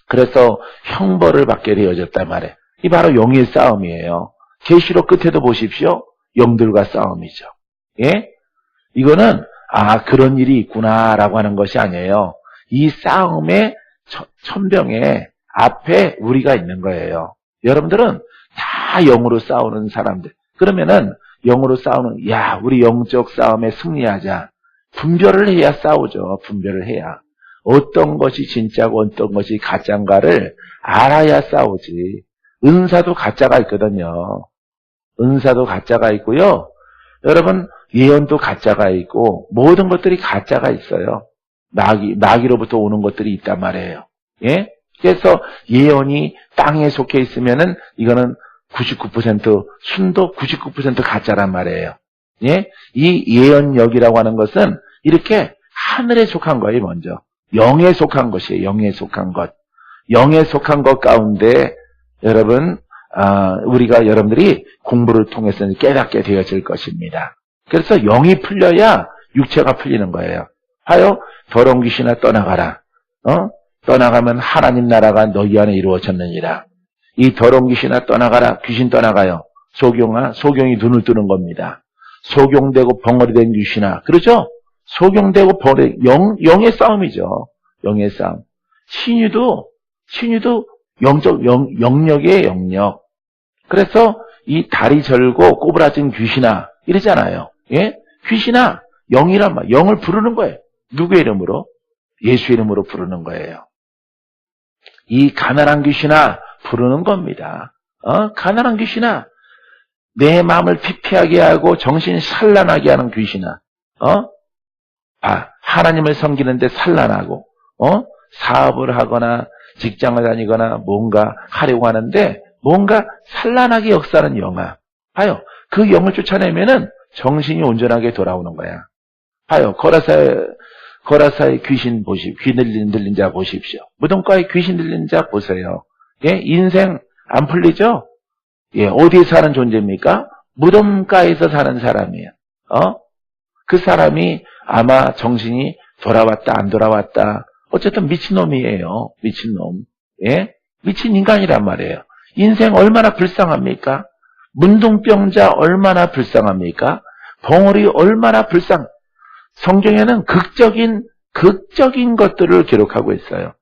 그래서 형벌을 받게 되어졌단 말이에요. 이 바로 영의 싸움이에요. 계시록 끝에도 보십시오. 영들과 싸움이죠. 예? 이거는 그런 일이 있구나라고 하는 것이 아니에요. 이 싸움의 천병에 앞에 우리가 있는 거예요. 여러분들은 다 영으로 싸우는 사람들. 그러면은 영으로 싸우는 우리 영적 싸움에 승리하자. 분별을 해야 싸우죠. 분별을 해야. 어떤 것이 진짜고 어떤 것이 가짜인가를 알아야 싸우지. 은사도 가짜가 있거든요. 은사도 가짜가 있고요. 여러분 예언도 가짜가 있고 모든 것들이 가짜가 있어요. 마귀로부터 오는 것들이 있단 말이에요. 예? 그래서 예언이 땅에 속해 있으면은 이거는 99% 순도 99% 가짜란 말이에요. 예? 이 예언력이라고 하는 것은 이렇게 하늘에 속한 거예요, 먼저. 영에 속한 것이에요. 영에 속한 것. 영에 속한 것 가운데 여러분 여러분들이 공부를 통해서 깨닫게 되어질 것입니다. 그래서 영이 풀려야 육체가 풀리는 거예요. 하여 더러운 귀신아 떠나가라. 떠나가면 하나님 나라가 너희 안에 이루어졌느니라. 이 더러운 귀신아 떠나가라. 귀신 떠나가요. 소경이 눈을 뜨는 겁니다. 소경되고 벙어리 된 귀신아. 그렇죠? 소경되고 벙어리 영의 싸움이죠. 영의 싸움. 신유도 영역이에요, 영역. 그래서 이 다리 절고 꼬부라진 귀신아 이러잖아요. 예? 귀신아, 영이란 말, 영을 부르는 거예요. 누구의 이름으로? 예수 이름으로 부르는 거예요. 이 가난한 귀신아 부르는 겁니다. 가난한 귀신아, 내 마음을 피폐하게 하고 정신이 산란하게 하는 귀신아. 하나님을 섬기는데 산란하고, 사업을 하거나 직장을 다니거나 뭔가 하려고 하는데 뭔가 산란하게 역사하는 영아. 봐요. 그 영을 쫓아내면은 정신이 온전하게 돌아오는 거야. 봐요. 거라사의 귀신 귀 들린 자 보십시오. 무덤가에 귀신 들린 자 보세요. 예, 인생 안 풀리죠? 예, 어디에 사는 존재입니까? 무덤가에서 사는 사람이에요. 그 사람이 아마 정신이 돌아왔다, 안 돌아왔다. 어쨌든 미친놈이에요. 미친놈. 예? 미친 인간이란 말이에요. 인생 얼마나 불쌍합니까? 문둥병자 얼마나 불쌍합니까? 벙어리 얼마나 성경에는 극적인 것들을 기록하고 있어요.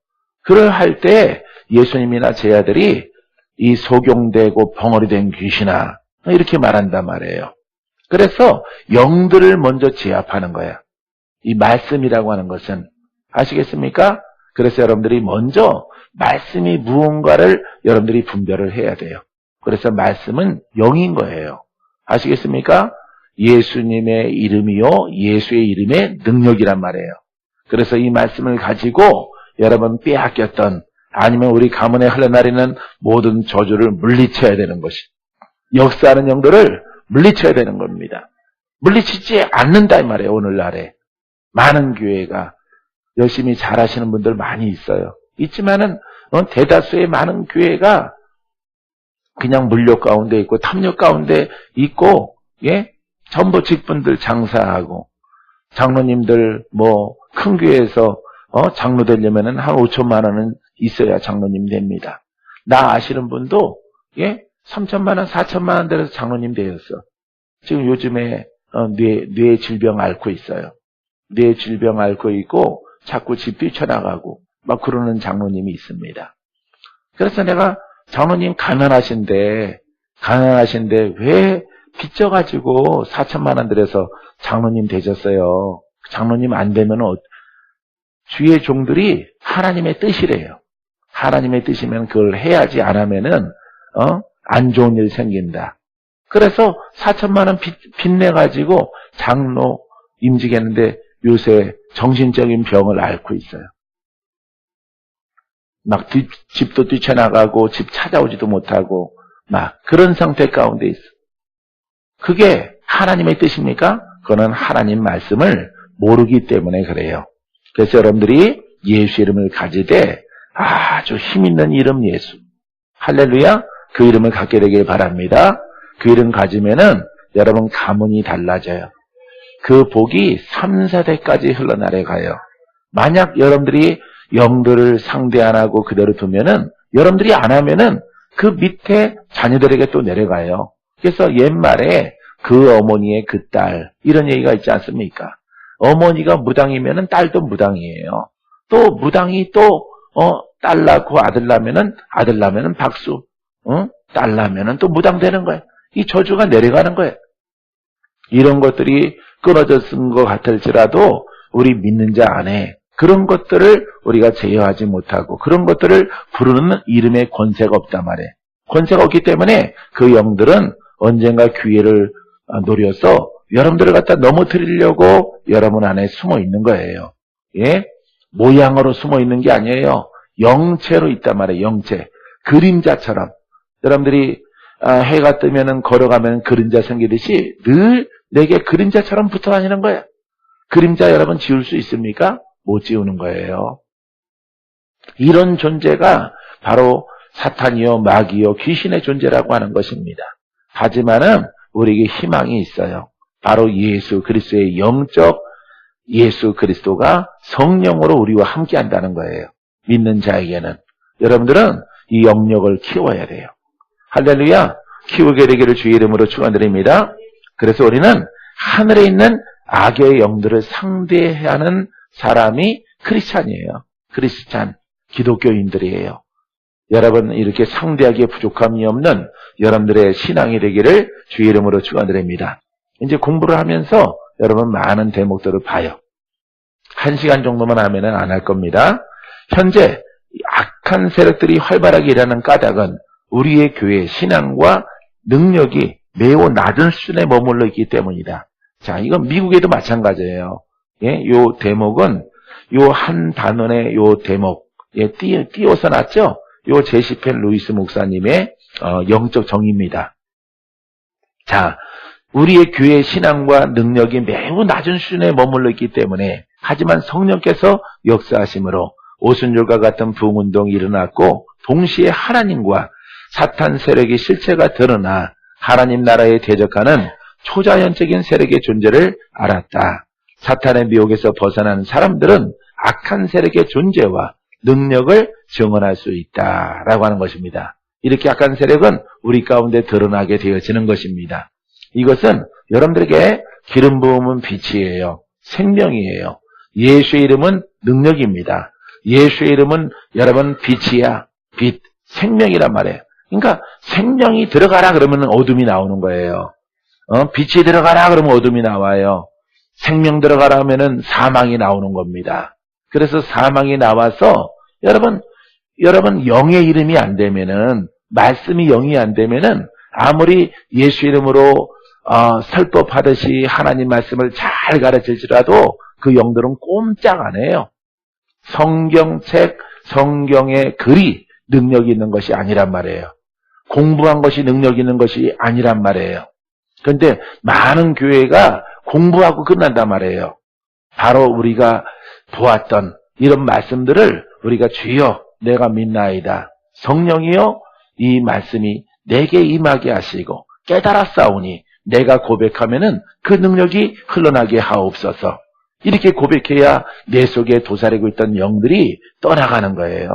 그럴 때 예수님이나 제 아들이 이 소경되고 벙어리 된 귀신아 이렇게 말한단 말이에요. 그래서 영들을 먼저 제압하는 거야. 이 말씀이라고 하는 것은 아시겠습니까? 그래서 여러분들이 먼저 말씀이 무언가를 여러분들이 분별을 해야 돼요. 그래서 말씀은 영인 거예요. 아시겠습니까? 예수님의 이름이요, 예수의 이름의 능력이란 말이에요. 그래서 이 말씀을 가지고 여러분 빼앗겼던 아니면 우리 가문에 흘러나리는 모든 저주를 물리쳐야 되는 것이 역사하는 영들을 물리쳐야 되는 겁니다. 물리치지 않는다 이 말이에요. 오늘날에 많은 교회가 열심히 잘하시는 분들 많이 있어요. 있지만은 대다수의 많은 교회가 그냥 물욕 가운데 있고 탐욕 가운데 있고 예? 전부 직분들 장사하고 장로님들 뭐 큰 교회에서 장로 되려면은 한 5천만 원은 있어야 장로님 됩니다. 나 아시는 분도 예? 3천만 원, 4천만 원 들여서 장로님 되었어. 지금 요즘에 뇌 질병 앓고 있어요. 뇌 질병 앓고 있고 자꾸 집 뛰쳐나가고 막 그러는 장로님이 있습니다. 그래서 내가 장로님 가난하신데 왜 빚져가지고 4천만 원 들여서 장로님 되셨어요. 장로님 안 되면 주의 종들이 하나님의 뜻이래요. 하나님의 뜻이면 그걸 해야지 안 하면은 안 좋은 일 생긴다. 그래서 4천만 원 빚내가지고 장로 임직했는데 요새 정신적인 병을 앓고 있어요. 막 집도 뛰쳐나가고 집 찾아오지도 못하고 막 그런 상태 가운데 있어. 그게 하나님의 뜻입니까? 그거는 하나님 말씀을 모르기 때문에 그래요. 그래서 여러분들이 예수 이름을 가지되 아주 힘있는 이름 예수. 할렐루야. 그 이름을 갖게 되길 바랍니다. 그 이름 가지면은 여러분 가문이 달라져요. 그 복이 3, 4대까지 흘러내려가요. 만약 여러분들이 영들을 상대 안 하고 그대로 두면은 여러분들이 안 하면은 그 밑에 자녀들에게 또 내려가요. 그래서 옛말에 그 어머니의 그 딸 이런 얘기가 있지 않습니까? 어머니가 무당이면은 딸도 무당이에요. 또 무당이 또 딸 낳고 아들 낳으면은 박수, 딸 낳으면은 또 무당 되는 거예요. 이 저주가 내려가는 거예요. 이런 것들이 끊어졌은 것 같을지라도 우리 믿는 자 안에 그런 것들을 우리가 제어하지 못하고 그런 것들을 부르는 이름의 권세가 없단 말이에요. 권세가 없기 때문에 그 영들은 언젠가 기회를 노려서 여러분들을 갖다 넘어뜨리려고 여러분 안에 숨어 있는 거예요. 예? 모양으로 숨어 있는 게 아니에요. 영체로 있단 말이에요. 영체. 그림자처럼. 여러분들이 해가 뜨면은 걸어가면 그림자 생기듯이 늘 내게 그림자처럼 붙어 다니는 거예요. 그림자 여러분 지울 수 있습니까? 못 지우는 거예요. 이런 존재가 바로 사탄이요, 마귀요, 귀신의 존재라고 하는 것입니다. 하지만은 우리에게 희망이 있어요. 바로 예수 그리스도의 영적 예수 그리스도가 성령으로 우리와 함께 한다는 거예요. 믿는 자에게는. 여러분들은 이 영역을 키워야 돼요. 할렐루야. 키우게 되기를 주의 이름으로 축원드립니다. 그래서 우리는 하늘에 있는 악의 영들을 상대해야 하는 사람이 크리스찬이에요. 크리스찬, 기독교인들이에요. 여러분 이렇게 상대하기에 부족함이 없는 여러분들의 신앙이 되기를 주의 이름으로 축원드립니다. 이제 공부를 하면서 여러분 많은 대목들을 봐요. 1시간 정도만 하면은 안 할 겁니다. 현재 악한 세력들이 활발하게 일하는 까닭은 우리의 교회 신앙과 능력이 매우 낮은 수준에 머물러 있기 때문이다. 자, 이건 미국에도 마찬가지예요. 예, 요 대목은 요 한 단원의 요 대목, 예, 띄워서 놨죠? 요 제시펜 루이스 목사님의 영적 정의입니다. 자, 우리의 교회 신앙과 능력이 매우 낮은 수준에 머물러 있기 때문에 하지만 성령께서 역사하심으로 오순절과 같은 부흥운동이 일어났고 동시에 하나님과 사탄 세력의 실체가 드러나 하나님 나라에 대적하는 초자연적인 세력의 존재를 알았다. 사탄의 미혹에서 벗어난 사람들은 악한 세력의 존재와 능력을 증언할 수 있다라고 하는 것입니다. 이렇게 악한 세력은 우리 가운데 드러나게 되어지는 것입니다. 이것은 여러분들에게 기름 부음은 빛이에요. 생명이에요. 예수의 이름은 능력입니다. 예수의 이름은 여러분 빛이야. 빛, 생명이란 말이에요. 그러니까 생명이 들어가라 그러면 어둠이 나오는 거예요. 빛이 들어가라 그러면 어둠이 나와요. 생명 들어가라 하면은 사망이 나오는 겁니다. 그래서 사망이 나와서 여러분 영의 이름이 안 되면은, 말씀이 영이 안 되면은 아무리 예수 이름으로 설법하듯이 하나님 말씀을 잘 가르칠지라도 그 영들은 꼼짝 안 해요. 성경책, 성경의 글이 능력이 있는 것이 아니란 말이에요. 공부한 것이 능력 있는 것이 아니란 말이에요. 그런데 많은 교회가 공부하고 끝난단 말이에요. 바로 우리가 보았던 이런 말씀들을 우리가 주여 내가 믿나이다. 성령이여 이 말씀이 내게 임하게 하시고 깨달았사오니 내가 고백하면은 그 능력이 흘러나게 하옵소서. 이렇게 고백해야 내 속에 도사리고 있던 영들이 떠나가는 거예요.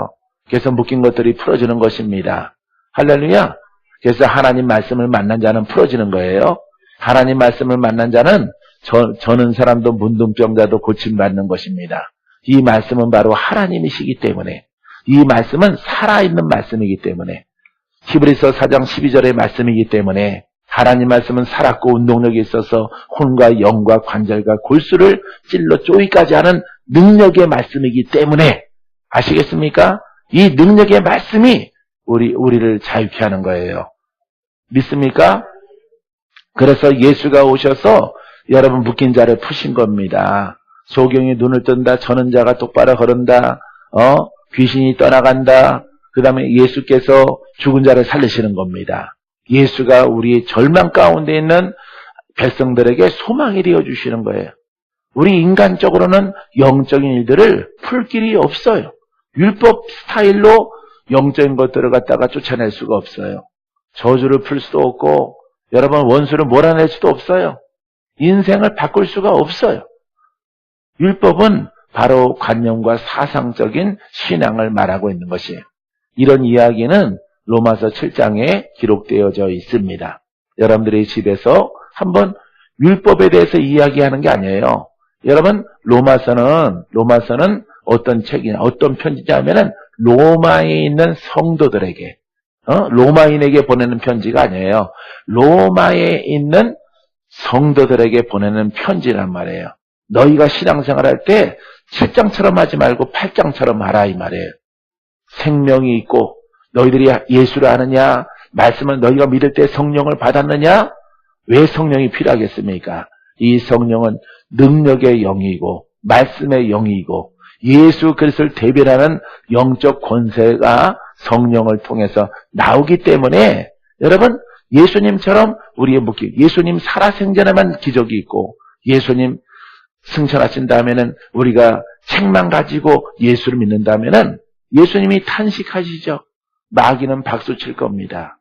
그래서 묶인 것들이 풀어지는 것입니다. 할렐루야. 그래서 하나님 말씀을 만난 자는 풀어지는 거예요. 하나님 말씀을 만난 자는 저는 사람도 문둥병자도 고침받는 것입니다. 이 말씀은 바로 하나님이시기 때문에, 이 말씀은 살아있는 말씀이기 때문에, 히브리서 4장 12절의 말씀이기 때문에, 하나님 말씀은 살았고 운동력이 있어서 혼과 영과 관절과 골수를 찔러 쪼이까지 하는 능력의 말씀이기 때문에, 아시겠습니까? 이 능력의 말씀이 우리를 자유케 하는 거예요. 믿습니까? 그래서 예수가 오셔서 여러분 묶인 자를 푸신 겁니다. 소경이 눈을 뜬다, 저는 자가 똑바로 걸은다, 귀신이 떠나간다. 그 다음에 예수께서 죽은 자를 살리시는 겁니다. 예수가 우리 절망 가운데 있는 백성들에게 소망이 되어주시는 거예요. 우리 인간적으로는 영적인 일들을 풀 길이 없어요. 율법 스타일로 영적인 것들을 갖다가 쫓아낼 수가 없어요. 저주를 풀 수도 없고, 여러분 원수를 몰아낼 수도 없어요. 인생을 바꿀 수가 없어요. 율법은 바로 관념과 사상적인 신앙을 말하고 있는 것이에요. 이런 이야기는 로마서 7장에 기록되어져 있습니다. 여러분들의 집에서 한번 율법에 대해서 이야기하는 게 아니에요. 여러분 로마서는 어떤 책이냐, 어떤 편지냐면은 로마에 있는 성도들에게, 로마인에게 보내는 편지가 아니에요. 로마에 있는 성도들에게 보내는 편지란 말이에요. 너희가 신앙생활 할 때 7장처럼 하지 말고 8장처럼 하라 이 말이에요. 생명이 있고 너희들이 예수를 아느냐, 말씀을 너희가 믿을 때 성령을 받았느냐. 왜 성령이 필요하겠습니까? 이 성령은 능력의 영이고 말씀의 영이고 예수 그리스도를 대변하는 영적 권세가 성령을 통해서 나오기 때문에, 여러분 예수님처럼 우리의 묶임, 예수님 살아생전에만 기적이 있고 예수님 승천하신 다음에는 우리가 책만 가지고 예수를 믿는다면은 예수님이 탄식하시죠. 마귀는 박수 칠 겁니다.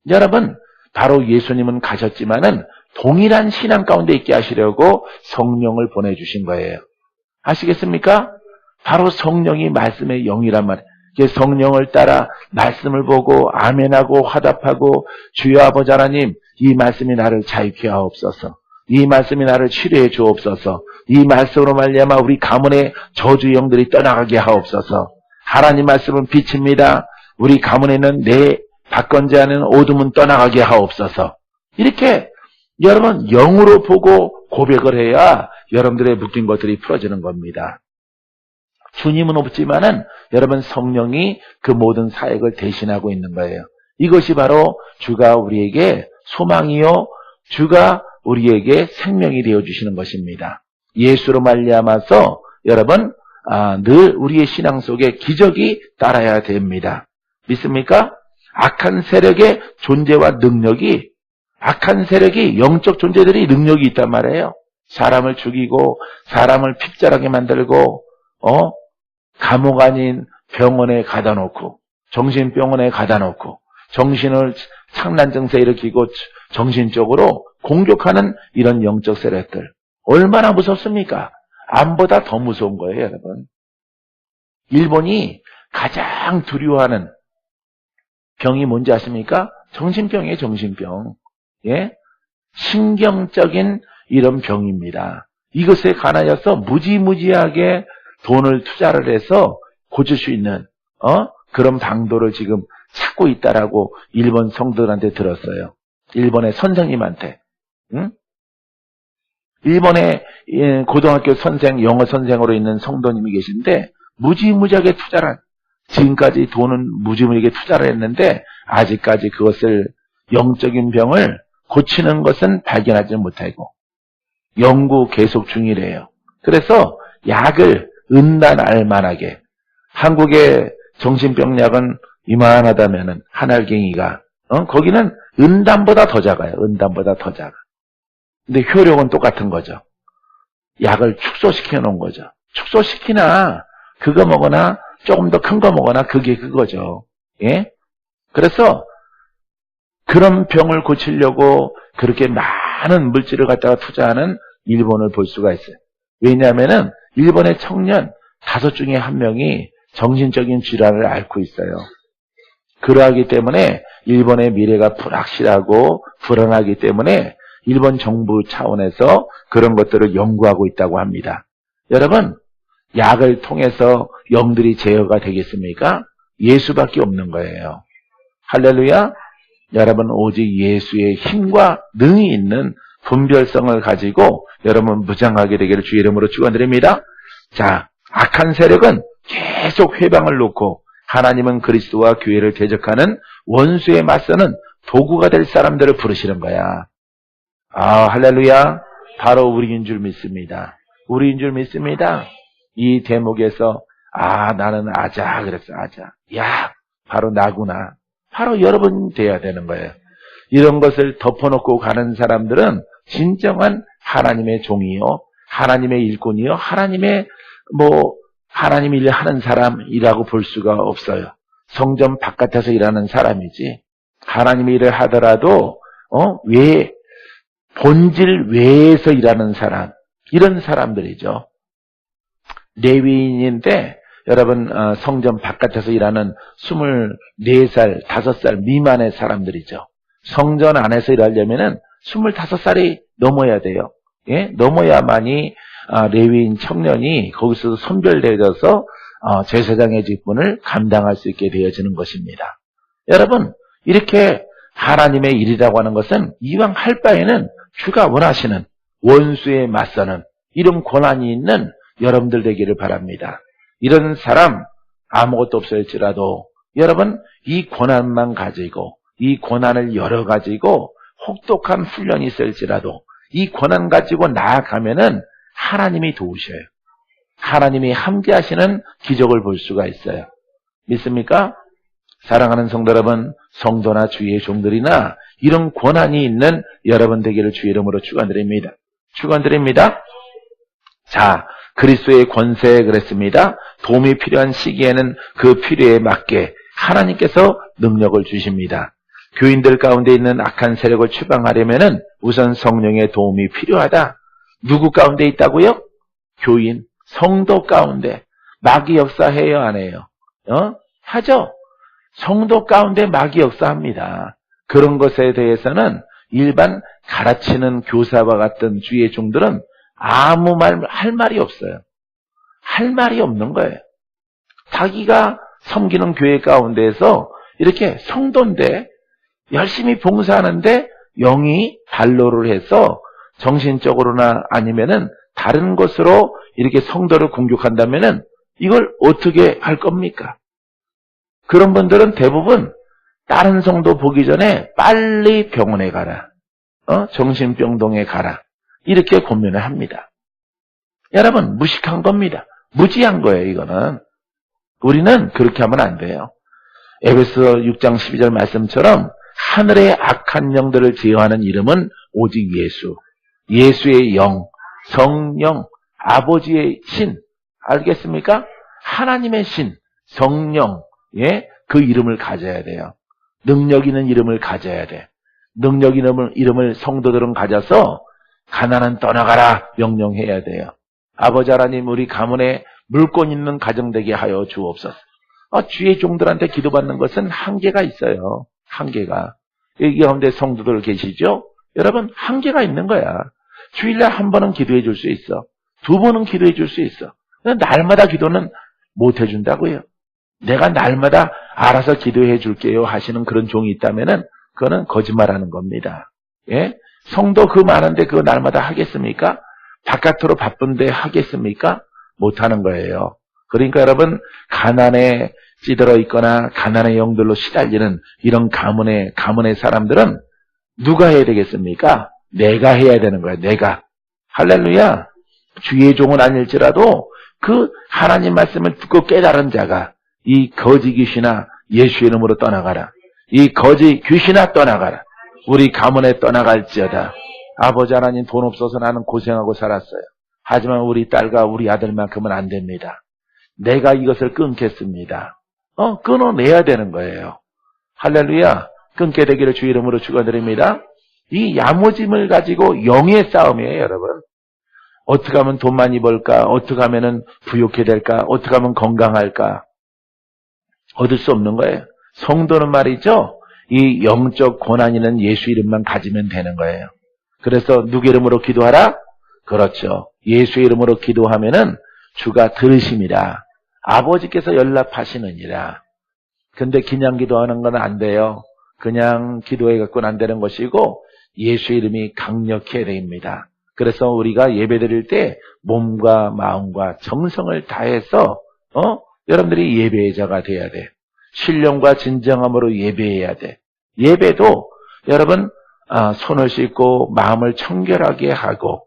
여러분 바로 예수님은 가셨지만은 동일한 신앙 가운데 있게 하시려고 성령을 보내주신 거예요. 아시겠습니까? 바로 성령이 말씀의 영이란 말이에요. 성령을 따라 말씀을 보고 아멘하고 화답하고, 주여 아버지 하나님 이 말씀이 나를 자유케 하옵소서, 이 말씀이 나를 치료해 주옵소서, 이 말씀으로 말미암아 우리 가문의 저주 영들이 떠나가게 하옵소서. 하나님 말씀은 빛입니다. 우리 가문에 있는 내 박건제하는 어둠은 떠나가게 하옵소서. 이렇게 여러분 영으로 보고 고백을 해야 여러분들의 묶인 것들이 풀어지는 겁니다. 주님은 없지만은 여러분 성령이 그 모든 사역을 대신하고 있는 거예요. 이것이 바로 주가 우리에게 소망이요, 주가 우리에게 생명이 되어주시는 것입니다. 예수로 말미암아서 여러분 늘 우리의 신앙 속에 기적이 따라야 됩니다. 믿습니까? 악한 세력의 존재와 능력이, 악한 세력이, 영적 존재들이 능력이 있단 말이에요. 사람을 죽이고 사람을 핍절하게 만들고 감옥 아닌 병원에 가다 놓고 정신병원에 가다 놓고 정신을 상난 증세 일으키고 정신적으로 공격하는 이런 영적 세력들 얼마나 무섭습니까? 암보다 더 무서운 거예요, 여러분. 일본이 가장 두려워하는 병이 뭔지 아십니까? 정신병이에요, 정신병. 예? 신경적인 이런 병입니다. 이것에 관하여서 무지무지하게 돈을 투자를 해서 고칠 수 있는 그런 방도를 지금 찾고 있다라고 일본 성도들한테 들었어요. 일본의 선생님한테. 응? 일본의 고등학교 선생, 영어 선생으로 있는 성도님이 계신데 무지무지하게 투자를 지금까지 돈은 무지무지하게 투자를 했는데 아직까지 그것을 영적인 병을 고치는 것은 발견하지 못하고 연구 계속 중이래요. 그래서 약을 은단알만하게 한국의 정신병약은 이만하다면은 한 알갱이가 거기는 은단보다 더 작아요. 은단보다 더 작아. 근데 효력은 똑같은 거죠. 약을 축소시켜 놓은 거죠. 축소시키나 그거 먹거나 조금 더 큰 거 먹거나 그게 그거죠. 예? 그래서 그런 병을 고치려고 그렇게 많은 물질을 갖다가 투자하는 일본을 볼 수가 있어요. 왜냐하면은 일본의 청년 5 중에 1명이 정신적인 질환을 앓고 있어요. 그러하기 때문에 일본의 미래가 불확실하고 불안하기 때문에 일본 정부 차원에서 그런 것들을 연구하고 있다고 합니다. 여러분, 약을 통해서 영들이 제어가 되겠습니까? 예수밖에 없는 거예요. 할렐루야! 여러분, 오직 예수의 힘과 능이 있는 분별성을 가지고 여러분 무장하게 되기를 주의 이름으로 축원드립니다. 자, 악한 세력은 계속 회방을 놓고 하나님은 그리스도와 교회를 대적하는 원수에 맞서는 도구가 될 사람들을 부르시는 거야. 할렐루야. 바로 우리인 줄 믿습니다. 우리인 줄 믿습니다. 이 대목에서 나는 아자 그랬어. 아자. 야, 바로 나구나. 바로 여러분 돼야 되는 거예요. 이런 것을 덮어놓고 가는 사람들은 진정한 하나님의 종이요, 하나님의 일꾼이요, 하나님의 하나님 일을 하는 사람이라고 볼 수가 없어요. 성전 바깥에서 일하는 사람이지. 하나님 일을 하더라도 본질 외에서 일하는 사람, 이런 사람들이죠. 레위인인데 여러분 성전 바깥에서 일하는 24살, 5살 미만의 사람들이죠. 성전 안에서 일하려면은 25살이 넘어야 돼요. 예? 넘어야만이 레위인 청년이 거기서 선별되어서 제사장의 직분을 감당할 수 있게 되어지는 것입니다. 여러분, 이렇게 하나님의 일이라고 하는 것은 이왕 할 바에는 주가 원하시는 원수에 맞서는 이런 권한이 있는 여러분들 되기를 바랍니다. 이런 사람 아무것도 없을지라도 여러분 이 권한만 가지고 이 권한을 열어가지고 혹독한 훈련이 있을지라도 이 권한 가지고 나아가면은 하나님이 도우셔요. 하나님이 함께하시는 기적을 볼 수가 있어요. 믿습니까? 사랑하는 성도 여러분, 성도나 주의 종들이나 이런 권한이 있는 여러분 되기를 주의 이름으로 축원드립니다. 축원드립니다. 자, 그리스도의 권세에 그랬습니다. 도움이 필요한 시기에는 그 필요에 맞게 하나님께서 능력을 주십니다. 교인들 가운데 있는 악한 세력을 추방하려면은 우선 성령의 도움이 필요하다. 누구 가운데 있다고요? 교인, 성도 가운데. 마귀 역사해요, 안 해요? 하죠. 성도 가운데 마귀 역사합니다. 그런 것에 대해서는 일반 가르치는 교사와 같은 주의 종들은 아무 할 말이 없어요. 할 말이 없는 거예요. 자기가 섬기는 교회 가운데에서 이렇게 성도인데 열심히 봉사하는데 영이 발로를 해서 정신적으로나 아니면은 다른 것으로 이렇게 성도를 공격한다면은 이걸 어떻게 할 겁니까? 그런 분들은 대부분 다른 성도 보기 전에 빨리 병원에 가라. 정신병동에 가라. 이렇게 고민을 합니다. 여러분, 무식한 겁니다. 무지한 거예요, 이거는. 우리는 그렇게 하면 안 돼요. 에베소 6장 12절 말씀처럼 하늘의 악한 영들을 제어하는 이름은 오직 예수. 예수의 영, 성령, 아버지의 신, 알겠습니까? 하나님의 신, 성령, 예, 그 이름을 가져야 돼요. 능력 있는 이름을 가져야 돼. 능력 있는 이름을 성도들은 가져서 가난은 떠나가라 명령해야 돼요. 아버지 하나님, 우리 가문에 물건 있는 가정 되게 하여 주옵소서. 주의 종들한테 기도받는 것은 한계가 있어요. 한계가. 여기 가운데 성도들 계시죠? 여러분, 한계가 있는 거야. 주일날 한 번은 기도해 줄 수 있어. 두 번은 기도해 줄 수 있어. 날마다 기도는 못 해준다고요. 내가 날마다 알아서 기도해 줄게요 하시는 그런 종이 있다면은 그거는 거짓말하는 겁니다. 예? 성도 그 많은데 그거 날마다 하겠습니까? 바깥으로 바쁜데 하겠습니까? 못하는 거예요. 그러니까 여러분, 가난에 찌들어 있거나 가난의 영들로 시달리는 이런 가문의 사람들은 누가 해야 되겠습니까? 내가 해야 되는 거야. 내가. 할렐루야. 주의 종은 아닐지라도 그 하나님 말씀을 듣고 깨달은 자가 이 거지 귀신아 예수의 이름으로 떠나가라. 이 거지 귀신아 떠나가라. 우리 가문에 떠나갈지어다. 아버지 하나님, 돈 없어서 나는 고생하고 살았어요. 하지만 우리 딸과 우리 아들만큼은 안 됩니다. 내가 이것을 끊겠습니다. 끊어내야 되는 거예요. 할렐루야. 끊게 되기를 주의 이름으로 축원드립니다. 이 야무짐을 가지고 영의 싸움이에요, 여러분. 어떻게 하면 돈 많이 벌까? 어떻게 하면 부욕해 될까? 어떻게 하면 건강할까? 얻을 수 없는 거예요. 성도는 말이죠, 이 영적 고난 있는 예수 이름만 가지면 되는 거예요. 그래서 누구 이름으로 기도하라? 그렇죠. 예수 이름으로 기도하면은 주가 들으심이라. 아버지께서 연락하시느니라. 근데 그냥 기도하는 건 안 돼요. 그냥 기도해 갖고는 안 되는 것이고 예수 이름이 강력해야 됩니다. 그래서 우리가 예배 드릴 때 몸과 마음과 정성을 다해서 여러분들이 예배자가 돼야 돼. 신령과 진정함으로 예배해야 돼. 예배도 여러분 손을 씻고 마음을 청결하게 하고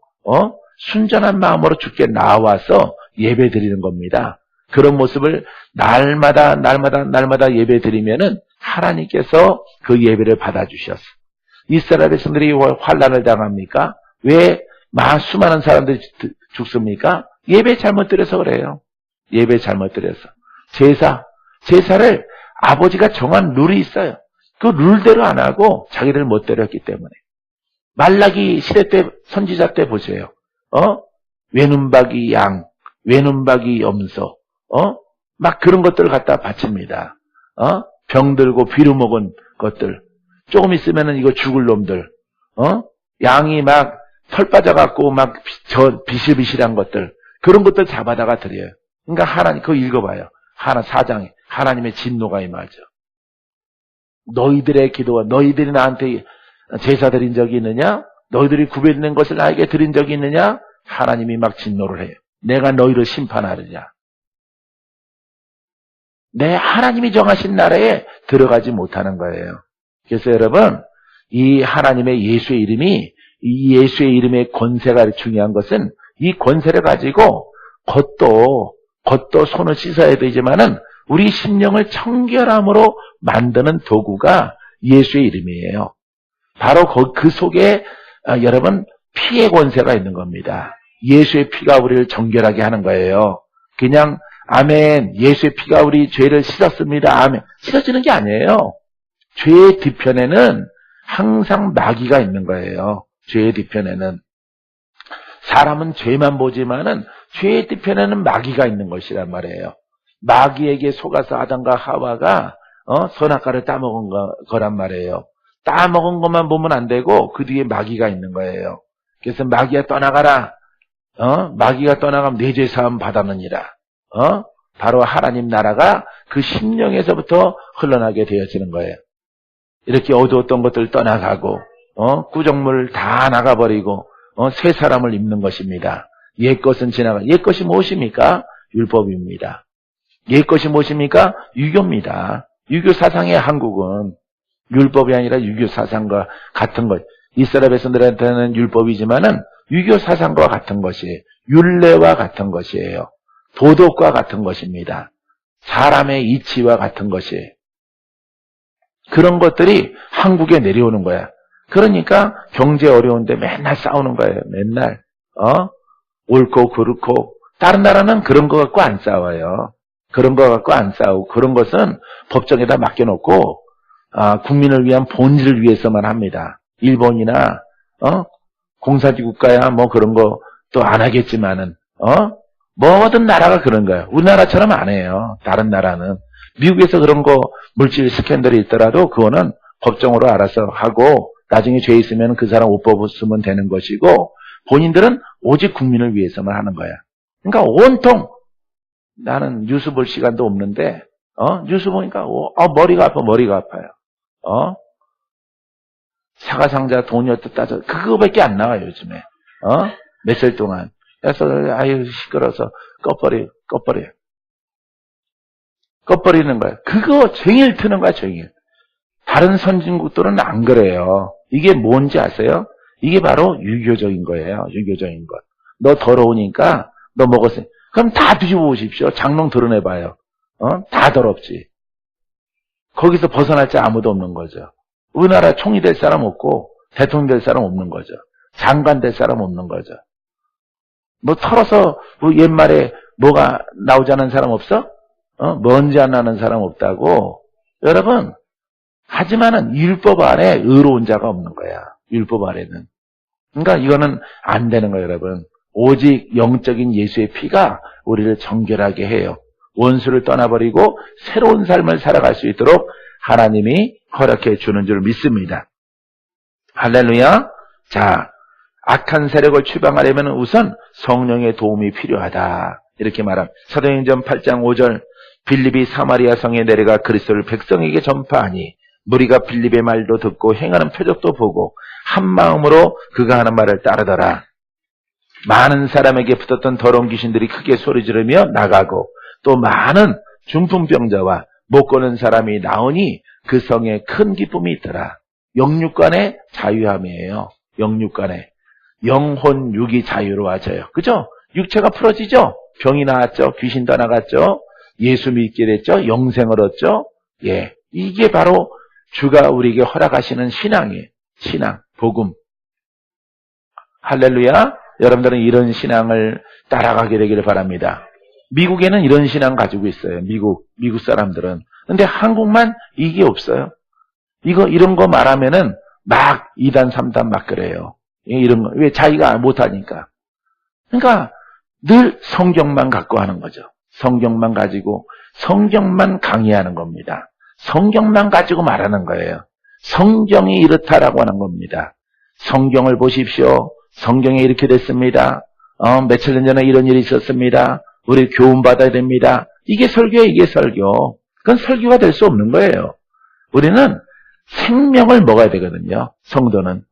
순전한 마음으로 주께 나와서 예배 드리는 겁니다. 그런 모습을 날마다 예배 드리면은 하나님께서 그 예배를 받아주셨어. 이스라엘 백성들이 환난을 당합니까? 왜 수많은 사람들이 죽습니까? 예배 잘못 드려서 그래요. 예배 잘못 드려서. 제사를 아버지가 정한 룰이 있어요. 그 룰대로 안 하고 자기들 멋대로 했기 때문에. 말라기 시대 때, 선지자 때 보세요. 외눈박이 양, 외눈박이 염소, 막 그런 것들을 갖다 바칩니다. 병들고 비루 먹은 것들. 조금 있으면은 이거 죽을 놈들. 양이 막 털 빠져갖고 막 비실비실한 것들. 그런 것들 잡아다가 드려요. 그러니까 하나님, 그거 읽어봐요. 사장에. 하나님의 진노가 임하죠. 너희들의 기도와 너희들이 나한테 제사 드린 적이 있느냐? 너희들이 구별된 것을 나에게 드린 적이 있느냐? 하나님이 막 진노를 해요. 내가 너희를 심판하느냐? 내 하나님이 정하신 나라에 들어가지 못하는 거예요. 그래서 여러분, 이 하나님의 예수의 이름이, 이 예수의 이름의 권세가 중요한 것은 이 권세를 가지고 겉도 손을 씻어야 되지만은 우리 심령을 청결함으로 만드는 도구가 예수의 이름이에요. 바로 그 속에 여러분 피의 권세가 있는 겁니다. 예수의 피가 우리를 정결하게 하는 거예요. 그냥 아멘, 예수의 피가 우리 죄를 씻었습니다. 아멘. 씻어지는 게 아니에요. 죄의 뒤편에는 항상 마귀가 있는 거예요. 죄의 뒤편에는. 사람은 죄만 보지만은 죄의 뒤편에는 마귀가 있는 것이란 말이에요. 마귀에게 속아서 아담과 하와가 선악과를 따먹은 거란 말이에요. 따먹은 것만 보면 안 되고 그 뒤에 마귀가 있는 거예요. 그래서 마귀야 떠나가라. 마귀가 떠나가면 내 죄 사함 받았느니라. 바로 하나님 나라가 그 심령에서부터 흘러나게 되어지는 거예요. 이렇게 어두웠던 것들 떠나가고 구정물 다 나가버리고 새 사람을 입는 것입니다. 옛것은 지나가. 옛것이 무엇입니까? 율법입니다. 옛것이 무엇입니까? 유교입니다. 유교 사상의 한국은 율법이 아니라 유교 사상과 같은 것. 이스라엘 백성들한테는 율법이지만은 유교 사상과 같은 것이에요. 율례와 같은 것이에요. 도덕과 같은 것입니다. 사람의 이치와 같은 것이에요. 그런 것들이 한국에 내려오는 거야. 그러니까 경제 어려운데 맨날 싸우는 거예요. 맨날. 옳고 그렇고. 다른 나라는 그런 거 갖고 안 싸워요. 그런 거 갖고 안 싸우고 그런 것은 법정에다 맡겨놓고 국민을 위한 본질을 위해서만 합니다. 일본이나 공산주의 국가야 뭐 그런 거 또 안 하겠지만은 뭐든 나라가 그런 거예요. 우리나라처럼 안 해요. 다른 나라는 미국에서 그런 거 물질 스캔들이 있더라도 그거는 법정으로 알아서 하고 나중에 죄 있으면 그 사람 옷 벗으면 되는 것이고 본인들은 오직 국민을 위해서만 하는 거야. 그러니까 온통 나는 뉴스 볼 시간도 없는데 뉴스 보니까 머리가 아파요. 사과상자 돈이 어떻다 따져 그거밖에 안 나와요 요즘에. 며칠 동안. 그래서 아유 시끄러워서 꺼버리는 거야. 그거 종일 트는 거야 종일. 다른 선진국들은 안 그래요. 이게 뭔지 아세요? 이게 바로 유교적인 거예요. 유교적인 것. 너 더러우니까 너 먹었어요. 그럼 다 뒤집어 보십시오. 장롱 드러내봐요. 다 더럽지. 거기서 벗어날 자 아무도 없는 거죠. 우리나라 총리 될 사람 없고 대통령 될 사람 없는 거죠. 장관 될 사람 없는 거죠. 뭐 털어서 뭐 옛말에 뭐가 나오지 않은 사람 없어? 먼지 안 나는 사람 없다고. 여러분 하지만은 율법 아래 의로운 자가 없는 거야. 율법 아래는. 그러니까 이거는 안 되는 거예요 여러분. 오직 영적인 예수의 피가 우리를 정결하게 해요. 원수를 떠나버리고 새로운 삶을 살아갈 수 있도록 하나님이 허락해 주는 줄 믿습니다. 할렐루야. 자, 악한 세력을 추방하려면 우선 성령의 도움이 필요하다. 이렇게 말합니다. 사도행전 8장 5절 빌립이 사마리아 성에 내려가 그리스도를 백성에게 전파하니 무리가 빌립의 말도 듣고 행하는 표적도 보고 한 마음으로 그가 하는 말을 따르더라. 많은 사람에게 붙었던 더러운 귀신들이 크게 소리 지르며 나가고 또 많은 중풍병자와 못 걷는 사람이 나오니 그 성에 큰 기쁨이 있더라. 영육간의 자유함이에요. 영육간의. 영혼 육이 자유로워져요. 그죠? 육체가 풀어지죠? 병이 나았죠? 귀신도 나갔죠? 예수 믿게 됐죠? 영생을 얻죠? 예. 이게 바로 주가 우리에게 허락하시는 신앙이에요. 신앙, 복음. 할렐루야. 여러분들은 이런 신앙을 따라가게 되기를 바랍니다. 미국에는 이런 신앙 가지고 있어요. 미국 사람들은. 근데 한국만 이게 없어요. 이런 거 말하면은 막 2단, 3단 막 그래요. 이런 거. 왜 자기가 못하니까. 그러니까 늘 성경만 갖고 하는 거죠. 성경만 가지고 성경만 강의하는 겁니다. 성경만 가지고 말하는 거예요. 성경이 이렇다라고 하는 겁니다. 성경을 보십시오. 성경에 이렇게 됐습니다. 며칠 전에 이런 일이 있었습니다. 우리 교훈 받아야 됩니다. 이게 설교예요. 이게 설교. 그건 설교가 될 수 없는 거예요. 우리는 생명을 먹어야 되거든요. 성도는.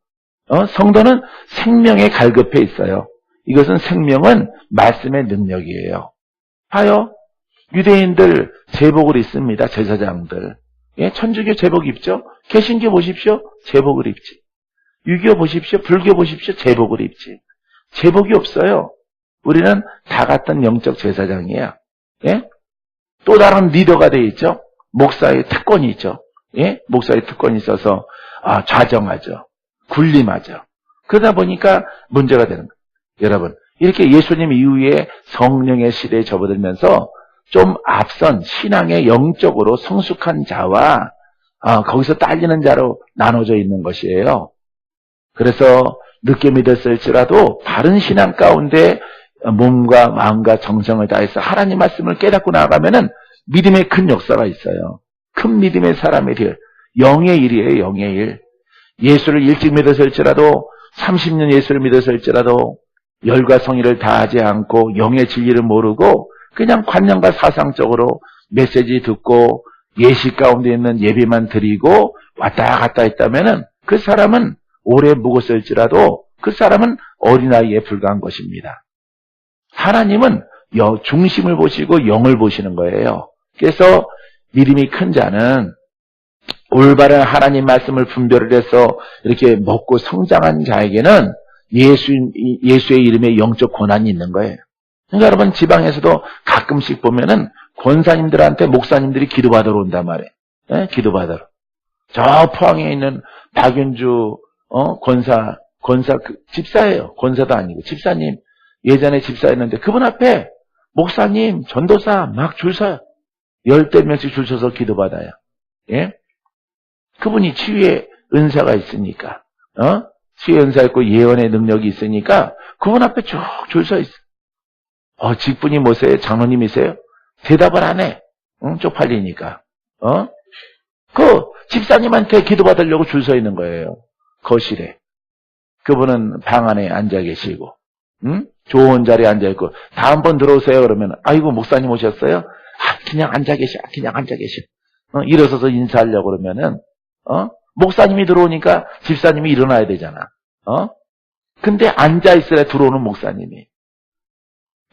성도는 생명에 갈급해 있어요. 이것은 생명은 말씀의 능력이에요. 봐요. 유대인들 제복을 입습니다. 제사장들. 예, 천주교 제복 입죠. 개신교 보십시오. 제복을 입지. 유교 보십시오. 불교 보십시오. 제복을 입지. 제복이 없어요. 우리는 다 같은 영적 제사장이야. 예? 또 다른 리더가 되어 있죠. 목사의 특권이 있죠. 예? 목사의 특권이 있어서 좌정하죠. 군림하죠. 그러다 보니까 문제가 되는 거예요. 여러분, 이렇게 예수님 이후에 성령의 시대에 접어들면서 좀 앞선 신앙의 영적으로 성숙한 자와 거기서 딸리는 자로 나눠져 있는 것이에요. 그래서 늦게 믿었을지라도 바른 신앙 가운데 몸과 마음과 정성을 다해서 하나님 말씀을 깨닫고 나아가면은 믿음의 큰 역사가 있어요. 큰 믿음의 사람이 되어 영의 일이에요. 영의 일. 예수를 일찍 믿었을지라도 30년 예수를 믿었을지라도 열과 성의를 다하지 않고 영의 진리를 모르고 그냥 관념과 사상적으로 메시지 듣고 예식 가운데 있는 예배만 드리고 왔다 갔다 했다면은 그 사람은 오래 묵었을지라도 그 사람은 어린아이에 불과한 것입니다. 하나님은 중심을 보시고 영을 보시는 거예요. 그래서 믿음이 큰 자는 올바른 하나님 말씀을 분별을 해서 이렇게 먹고 성장한 자에게는 예수의 이름에 영적 권한이 있는 거예요. 그러니까 여러분 지방에서도 가끔씩 보면은 권사님들한테 목사님들이 기도받으러 온단 말이에요. 네? 기도받으러. 저 포항에 있는 박윤주 권사 집사예요. 권사도 아니고 집사님 예전에 집사였는데 그분 앞에 목사님, 전도사 막 줄 서요. 10대 명씩 줄 서서 기도받아요. 예? 그분이 치유의 은사가 있으니까, 치유의 은사 있고 예언의 능력이 있으니까 그분 앞에 쭉 줄 서 있어. 직분이 뭐세요? 장로님이세요? 대답을 안 해. 쪽팔리니까. 그 집사님한테 기도받으려고 줄 서 있는 거예요. 거실에. 그분은 방 안에 앉아 계시고, 좋은 자리에 앉아 있고, 다음번 들어오세요. 그러면, 아이고, 목사님 오셨어요? 그냥 앉아 계셔. 그냥 앉아 계셔. 일어서서 인사하려고 그러면은, 목사님이 들어오니까 집사님이 일어나야 되잖아. 근데 앉아 있으래 들어오는 목사님이.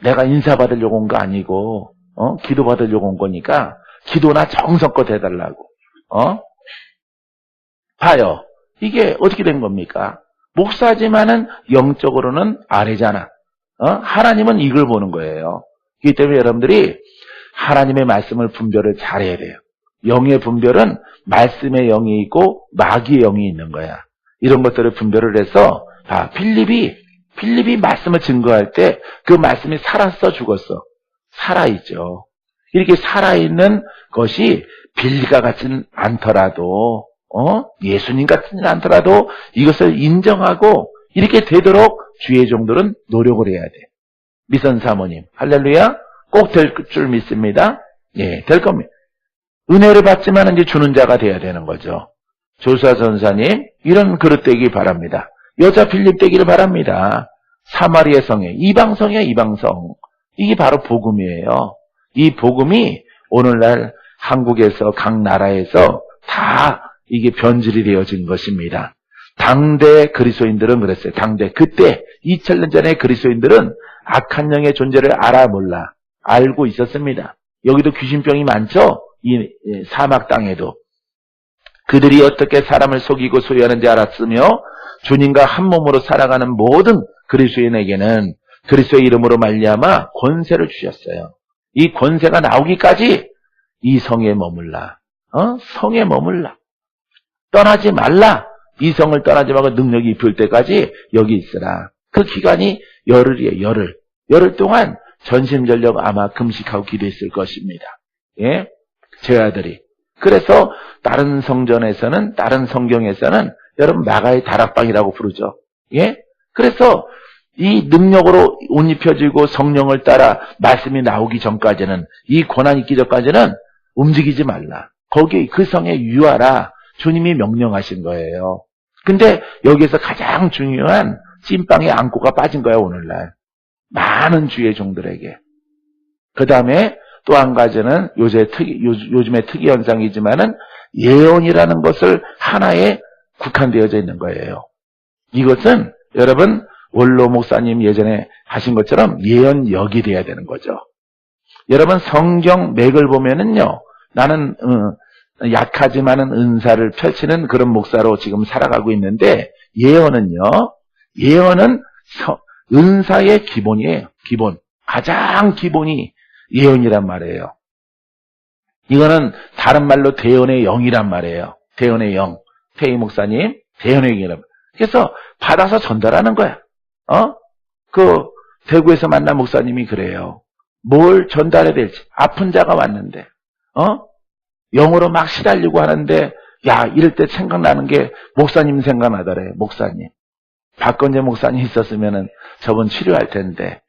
내가 인사받으려고 온 거 아니고, 기도받으려고 온 거니까, 기도나 정성껏 해달라고. 봐요. 이게 어떻게 된 겁니까? 목사지만은 영적으로는 아래잖아. 하나님은 이걸 보는 거예요. 그렇기 때문에 여러분들이 하나님의 말씀을 분별을 잘해야 돼요. 영의 분별은 말씀의 영이 있고 마귀의 영이 있는 거야. 이런 것들을 분별을 해서 필립이 말씀을 증거할 때 그 말씀이 살았어 죽었어? 살아있죠. 이렇게 살아있는 것이 빌리가 같지는 않더라도 예수님 같지는 않더라도 이것을 인정하고 이렇게 되도록 주의 종들은 노력을 해야 돼. 미선 사모님 할렐루야 꼭 될 줄 믿습니다. 예, 될 겁니다. 은혜를 받지만 이제 주는 자가 돼야 되는 거죠. 조수아 전사님 이런 그릇 되기 바랍니다. 여자 필립 되기를 바랍니다. 사마리아 성에 이방성이야 이방성. 이게 바로 복음이에요. 이 복음이 오늘날 한국에서 각 나라에서 다 이게 변질이 되어진 것입니다. 당대 그리스도인들은 그랬어요. 당대 그때 2000년 전에 그리스도인들은 악한 영의 존재를 알아 몰라 알고 있었습니다. 여기도 귀신병이 많죠. 이 사막 땅에도 그들이 어떻게 사람을 속이고 소유하는지 알았으며 주님과 한 몸으로 살아가는 모든 그리스도인에게는 그리스도의 이름으로 말미암아 권세를 주셨어요. 이 권세가 나오기까지 이 성에 머물라. 성에 머물라. 떠나지 말라. 이 성을 떠나지 말고 능력이 입힐 때까지 여기 있으라. 그 기간이 열흘이에요. 열흘. 열흘 동안 전심전력 아마 금식하고 기도했을 것입니다. 예? 제자들이. 그래서 다른 성전에서는 다른 성경에서는 여러분 마가의 다락방이라고 부르죠. 예? 그래서 이 능력으로 옷 입혀지고 성령을 따라 말씀이 나오기 전까지는 이 고난 있기 전까지는 움직이지 말라. 거기 그 성에 유하라. 주님이 명령하신 거예요. 근데 여기에서 가장 중요한 찐빵의 안고가 빠진 거야 오늘날. 많은 주의 종들에게. 그 다음에 또 한 가지는 요즘의 특이 현상이지만은 예언이라는 것을 하나에 국한되어져 있는 거예요. 이것은 여러분 원로 목사님 예전에 하신 것처럼 예언역이 돼야 되는 거죠. 여러분 성경 맥을 보면은요. 나는 약하지만은 은사를 펼치는 그런 목사로 지금 살아가고 있는데 예언은 은사의 기본이에요. 기본. 가장 기본이 예언이란 말이에요. 이거는 다른 말로 대언의 영이란 말이에요. 대언의 영. 태희 목사님, 대언의 영이란. 그래서 받아서 전달하는 거야. 그 대구에서 만난 목사님이 그래요. 뭘 전달해야 될지. 아픈 자가 왔는데, 영어로 막 시달리고 하는데, 야, 이럴 때 생각나는 게 목사님 생각나더래. 목사님. 박건재 목사님 있었으면은 저분 치료할 텐데.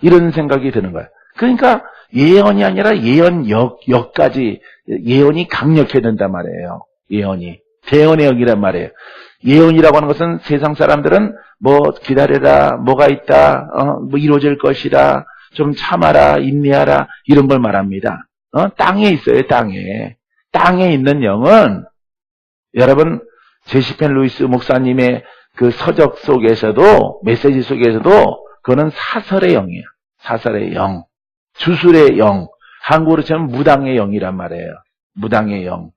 이런 생각이 드는 거야. 그러니까 예언이 아니라 예언역까지 예언이 강력해야 된단 말이에요. 예언이. 대언의 역이란 말이에요. 예언이라고 하는 것은 세상 사람들은 뭐 기다려라, 뭐가 있다, 뭐 이루어질 것이라, 좀 참아라, 인내하라 이런 걸 말합니다. 땅에 있어요, 땅에. 땅에 있는 영은 여러분 제시펜 루이스 목사님의 그 서적 속에서도 메시지 속에서도 그거는 사설의 영이에요. 사설의 영, 주술의 영, 한국으로 치면 무당의 영이란 말이에요. 무당의 영.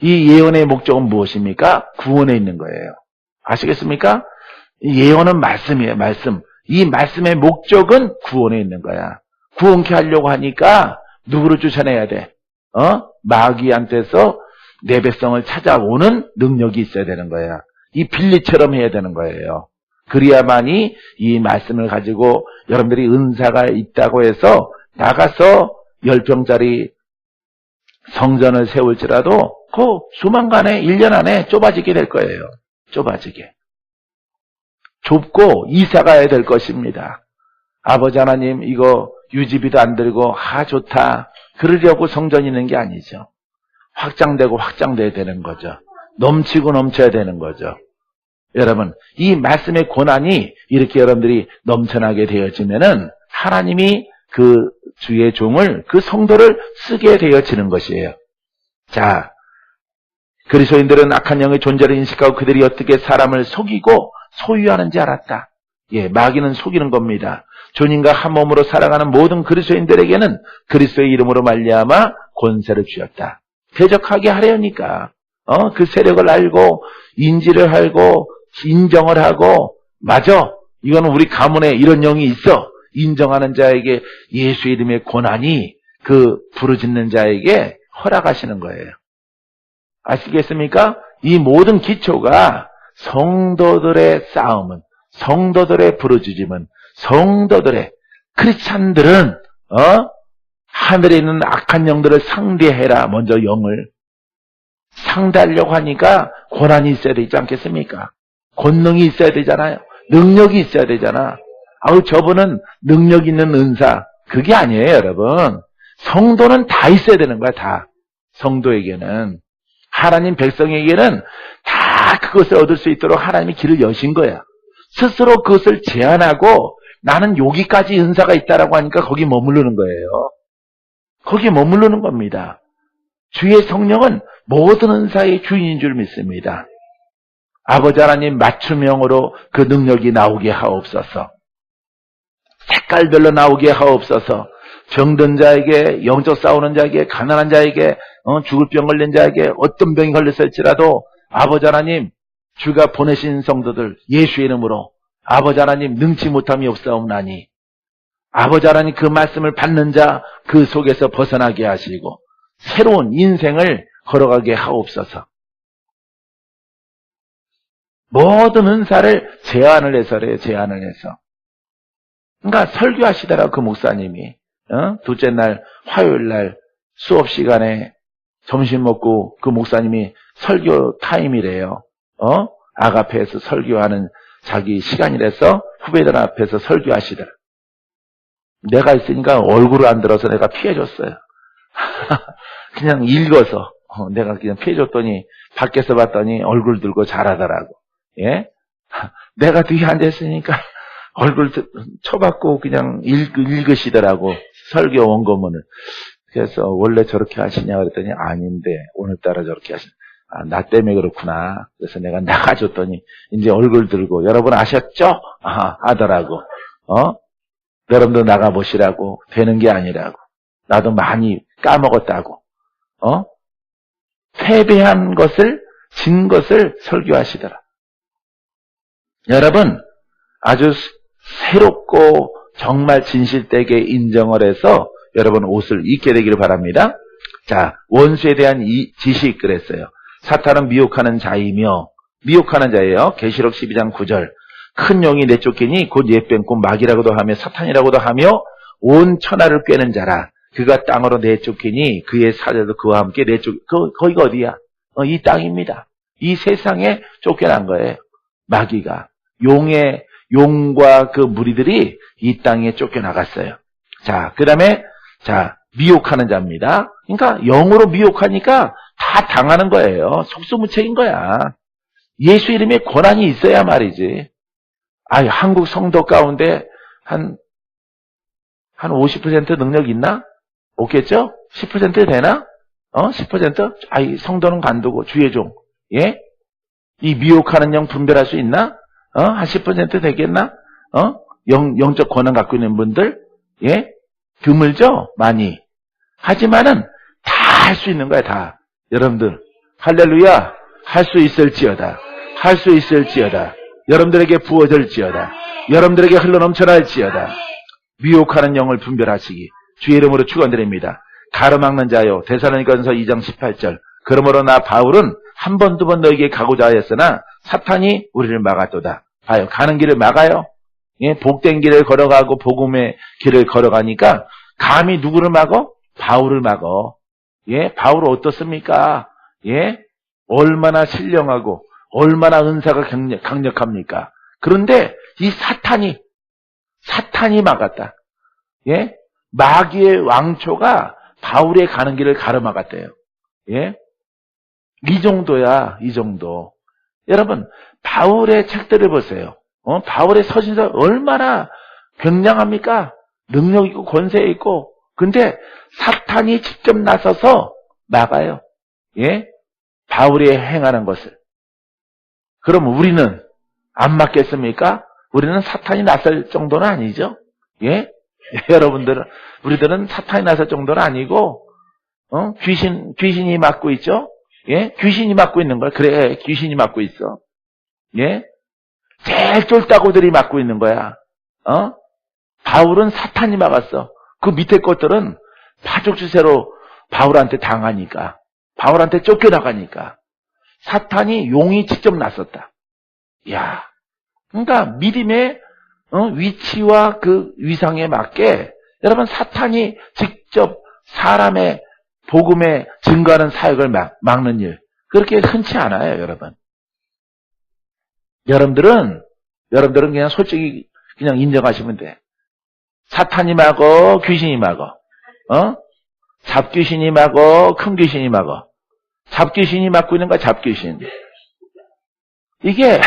이 예언의 목적은 무엇입니까? 구원에 있는 거예요. 아시겠습니까? 예언은 말씀이에요, 말씀. 이 말씀의 목적은 구원에 있는 거야. 구원케 하려고 하니까 누구를 쫓아내야 돼? 마귀한테서 내 백성을 찾아오는 능력이 있어야 되는 거야. 이 빌리처럼 해야 되는 거예요. 그래야만이 이 말씀을 가지고 여러분들이 은사가 있다고 해서 나가서 10평짜리 성전을 세울지라도 그 수만간에 1년 안에 좁아지게 될 거예요. 좁아지게. 좁고 이사 가야 될 것입니다. 아버지 하나님 이거 유지비도 안 들고 좋다. 그러려고 성전이 있는 게 아니죠. 확장되고 확장돼야 되는 거죠. 넘치고 넘쳐야 되는 거죠. 여러분 이 말씀의 권한이 이렇게 여러분들이 넘쳐나게 되어지면은 하나님이 그 주의 종을 그 성도를 쓰게 되어지는 것이에요. 자, 그리스도인들은 악한 영의 존재를 인식하고 그들이 어떻게 사람을 속이고 소유하는지 알았다. 예, 마귀는 속이는 겁니다. 주님과 한 몸으로 살아가는 모든 그리스도인들에게는 그리스도의 이름으로 말미암아 권세를 주었다. 대적하게 하려니까 그 세력을 알고 인지를 하고 인정을 하고 맞아. 이거는 우리 가문에 이런 영이 있어. 인정하는 자에게 예수 이름의 권한이 그 부르짖는 자에게 허락하시는 거예요. 아시겠습니까? 이 모든 기초가 성도들의 싸움은, 성도들의 부르짖음은, 성도들의 크리스찬들은 하늘에 있는 악한 영들을 상대해라. 먼저 영을 상대하려고 하니까 권한이 있어야 되지 않겠습니까? 권능이 있어야 되잖아요. 능력이 있어야 되잖아. 저분은 능력 있는 은사. 그게 아니에요, 여러분. 성도는 다 있어야 되는 거야, 다. 성도에게는. 하나님 백성에게는 다 그것을 얻을 수 있도록 하나님이 길을 여신 거야. 스스로 그것을 제한하고 나는 여기까지 은사가 있다라고 하니까 거기 머무르는 거예요. 거기 머무르는 겁니다. 주의 성령은 모든 은사의 주인인 줄 믿습니다. 아버지 하나님 맞춤형으로 그 능력이 나오게 하옵소서. 색깔별로 나오게 하옵소서. 병든 자에게, 영적 싸우는 자에게, 가난한 자에게, 죽을 병 걸린 자에게 어떤 병이 걸렸을지라도 아버지 하나님 주가 보내신 성도들 예수의 이름으로 아버지 하나님 능치 못함이 없사옵나니 아버지 하나님 그 말씀을 받는 자 그 속에서 벗어나게 하시고 새로운 인생을 걸어가게 하옵소서. 모든 은사를 제한을 해서 그래요. 제한을 해서. 그러니까 설교하시더라고 그 목사님이. 둘째 날 화요일 날 수업 시간에 점심 먹고 그 목사님이 설교 타임이래요. 아가페에서 설교하는 자기 시간이라서 후배들 앞에서 설교하시더라. 내가 있으니까 얼굴을 안 들어서 내가 피해줬어요. 그냥 읽어서 내가 그냥 피해줬더니 밖에서 봤더니 얼굴 들고 잘하더라고. 예? 내가 뒤에 앉아있으니까 얼굴 쳐받고 그냥 읽으시더라고. 설교 원고문을. 그래서 원래 저렇게 하시냐 그랬더니 아닌데 오늘따라 저렇게 하시냐. 나 때문에 그렇구나. 그래서 내가 나가줬더니 이제 얼굴 들고 여러분 아셨죠? 하더라고. 여러분도 나가보시라고. 되는 게 아니라고. 나도 많이 까먹었다고. 패배한 것을 진 것을 설교하시더라. 여러분 아주 새롭고 정말 진실되게 인정을 해서 여러분 옷을 입게 되기를 바랍니다. 자, 원수에 대한 이 지식 그랬어요. 사탄은 미혹하는 자이며 미혹하는 자예요. 계시록 12장 9절. 큰 용이 내쫓기니 곧 옛뱀 마귀라고도 하며 사탄이라고도 하며 온 천하를 꿰는 자라. 그가 땅으로 내쫓기니 그의 사자도 그와 함께 거기가 어디야? 이 땅입니다. 이 세상에 쫓겨난 거예요. 마귀가. 용과 그 무리들이 이 땅에 쫓겨나갔어요. 자, 그 다음에, 미혹하는 자입니다. 그러니까 영으로 미혹하니까 다 당하는 거예요. 속수무책인 거야. 예수 이름에 권한이 있어야 말이지. 한국 성도 가운데 한 50% 능력 있나? 없겠죠? 10% 되나? 10%? 성도는 간두고, 주의 종. 예? 이 미혹하는 영 분별할 수 있나? 한 10% 되겠나? 영적 권한 갖고 있는 분들? 예? 드물죠? 많이. 하지만은 다 할 수 있는 거야, 다. 여러분들. 할렐루야. 할 수 있을지어다. 할 수 있을지어다. 여러분들에게 부어질지어다. 여러분들에게 흘러넘쳐날지어다. 미혹하는 영을 분별하시기. 주의 이름으로 축원드립니다. 가로막는 자요. 데살로니가전서 2장 18절. 그러므로 나 바울은 한 번, 두 번 너에게 가고자 하였으나 사탄이 우리를 막았도다. 봐요. 가는 길을 막아요. 예, 복된 길을 걸어가고 복음의 길을 걸어가니까 감히 누구를 막어? 바울을 막어. 예, 바울 어떻습니까? 예, 얼마나 신령하고 얼마나 은사가 강력합니까? 그런데 이 사탄이 막았다. 예, 마귀의 왕초가 바울의 가는 길을 가로막았대요. 예, 이 정도야, 이 정도. 여러분, 바울의 책들을 보세요. 바울의 서신서 얼마나 굉장합니까? 능력 있고 권세 있고. 근데 사탄이 직접 나서서 막아요. 예? 바울이 행하는 것을. 그럼 우리는 안 막겠습니까? 우리는 사탄이 나설 정도는 아니죠. 예? 우리들은 사탄이 나설 정도는 아니고, 귀신이 막고 있죠? 예? 귀신이 막고 있는 거야. 그래, 귀신이 막고 있어. 예? 제일 쫄따구들이 막고 있는 거야. 바울은 사탄이 막았어. 그 밑에 것들은 파죽지세로 바울한테 당하니까, 바울한테 쫓겨나가니까, 사탄이 용이 직접 나섰다. 야, 그러니까 믿음의 위치와 그 위상에 맞게 여러분 사탄이 직접 사람의 복음에 증거하는 사역을 막는 일, 그렇게 흔치 않아요, 여러분. 여러분들은 그냥 솔직히 그냥 인정하시면 돼. 사탄이 막어, 귀신이 막어. 잡귀신이 막어, 큰 귀신이 막어. 잡귀신이 막고 있는 거야, 잡귀신. 이게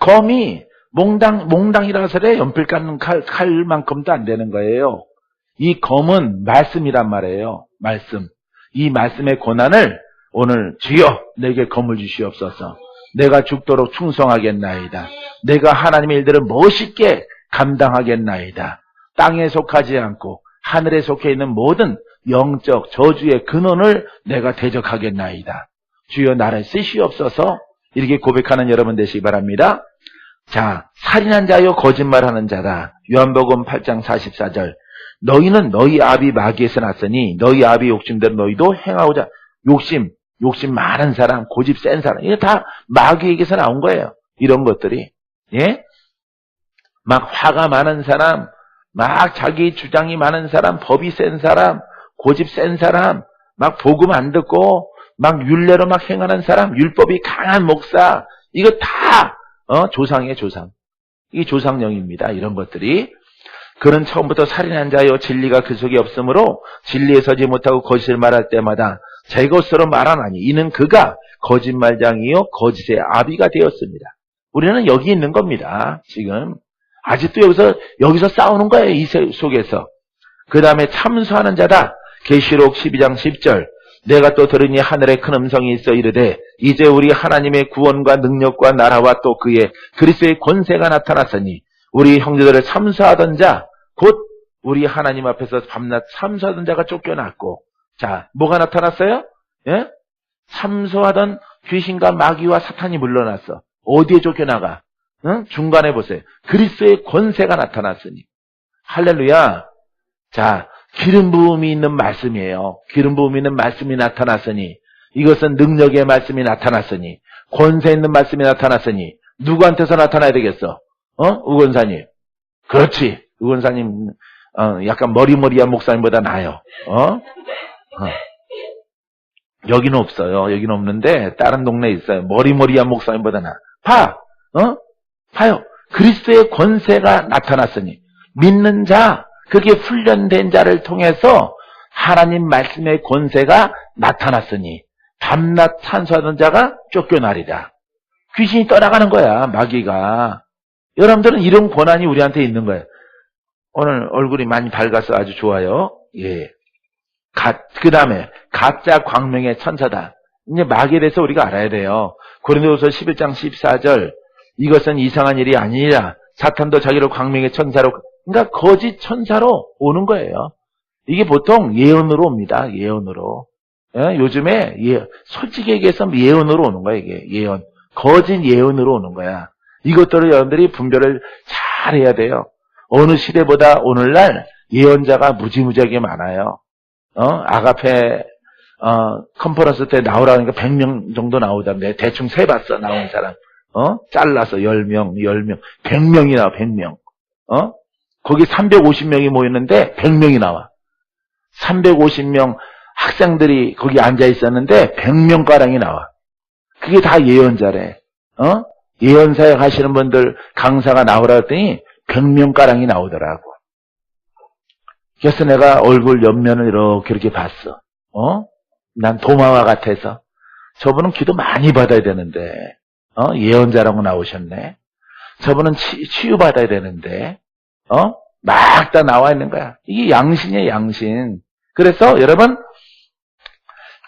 검이 몽당이라서 그래, 연필 깎는 칼만큼도 안 되는 거예요. 이 검은 말씀이란 말이에요. 말씀. 이 말씀의 고난을 오늘 주여 내게 검을 주시옵소서. 내가 죽도록 충성하겠나이다. 내가 하나님의 일들을 멋있게 감당하겠나이다. 땅에 속하지 않고 하늘에 속해 있는 모든 영적 저주의 근원을 내가 대적하겠나이다. 주여 나를 쓰시옵소서. 이렇게 고백하는 여러분 되시기 바랍니다. 자, 살인한 자여 거짓말하는 자다. 요한복음 8장 44절. 너희는 너희 아비 마귀에서 났으니 너희 아비 욕심대로 너희도 행하고자. 욕심 많은 사람, 고집 센 사람, 이게 다 마귀에게서 나온 거예요. 이런 것들이. 예? 막 화가 많은 사람, 막 자기 주장이 많은 사람, 법이 센 사람, 고집 센 사람, 막 복음 안 듣고 막 율례로 막 행하는 사람, 율법이 강한 목사, 이거 다 조상이에요, 조상. 이 조상령입니다. 이런 것들이. 그는 처음부터 살인한 자여 진리가 그 속에 없으므로 진리에 서지 못하고 거짓을 말할 때마다 제 것으로 말하나니 이는 그가 거짓말장이요 거짓의 아비가 되었습니다. 우리는 여기 있는 겁니다. 지금 아직도 여기서 싸우는 거예요. 이 속에서. 그 다음에 참수하는 자다. 계시록 12장 10절. 내가 또 들으니 하늘에 큰 음성이 있어 이르되 이제 우리 하나님의 구원과 능력과 나라와 또 그의 그리스도의 권세가 나타났으니 우리 형제들을 참수하던 자 곧 우리 하나님 앞에서 밤낮 참수하던 자가 쫓겨났고, 자, 뭐가 나타났어요? 예? 참수하던 귀신과 마귀와 사탄이 물러났어. 어디에 쫓겨나가? 응? 중간에 보세요. 그리스도의 권세가 나타났으니. 할렐루야. 자, 기름 부음이 있는 말씀이에요. 기름 부음이 있는 말씀이 나타났으니, 이것은 능력의 말씀이 나타났으니, 권세 있는 말씀이 나타났으니, 누구한테서 나타나야 되겠어? 우건사님. 그렇지. 우건사님, 약간 머리머리한 목사님보다 나아요. 여기는 없어요. 여기는 없는데, 다른 동네에 있어요. 머리머리한 목사님보다 나아. 봐요. 그리스도의 권세가 나타났으니, 믿는 자, 그게 훈련된 자를 통해서 하나님 말씀의 권세가 나타났으니, 밤낮 찬수하던 자가 쫓겨나리라. 귀신이 떠나가는 거야, 마귀가. 여러분들은 이런 권한이 우리한테 있는 거예요. 오늘 얼굴이 많이 밝아서 아주 좋아요. 예. 그 다음에, 가짜 광명의 천사다. 이제 마귀에 대해서 우리가 알아야 돼요. 고린도후서 11장 14절. 이것은 이상한 일이 아니라 사탄도 자기를 광명의 천사로, 그러니까 거짓 천사로 오는 거예요. 이게 보통 예언으로 옵니다. 예언으로. 예? 요즘에 솔직히 얘기해서 예언으로 오는 거야. 이게 예언. 거짓 예언으로 오는 거야. 이것들을 여러분들이 분별을 잘 해야 돼요. 어느 시대보다 오늘날 예언자가 무지무지하게 많아요. 아가페 컨퍼런스 때 나오라니까 100명 정도 나오던데 대충 세봤어 나온 사람. 잘라서 10명, 10명, 100명이 나와, 100명. 거기 350명이 모였는데 100명이 나와. 350명 학생들이 거기 앉아 있었는데 100명가량이 나와. 그게 다 예언자래. 예언사역 하시는 분들 강사가 나오라 했더니 100명가량이 나오더라고. 그래서 내가 얼굴 옆면을 이렇게 봤어. 난 도마와 같아서. 저분은 기도 많이 받아야 되는데, 예언자라고 나오셨네. 저분은 치유받아야 되는데, 막 다 나와 있는 거야. 이게 양신이에요, 양신. 그래서 여러분,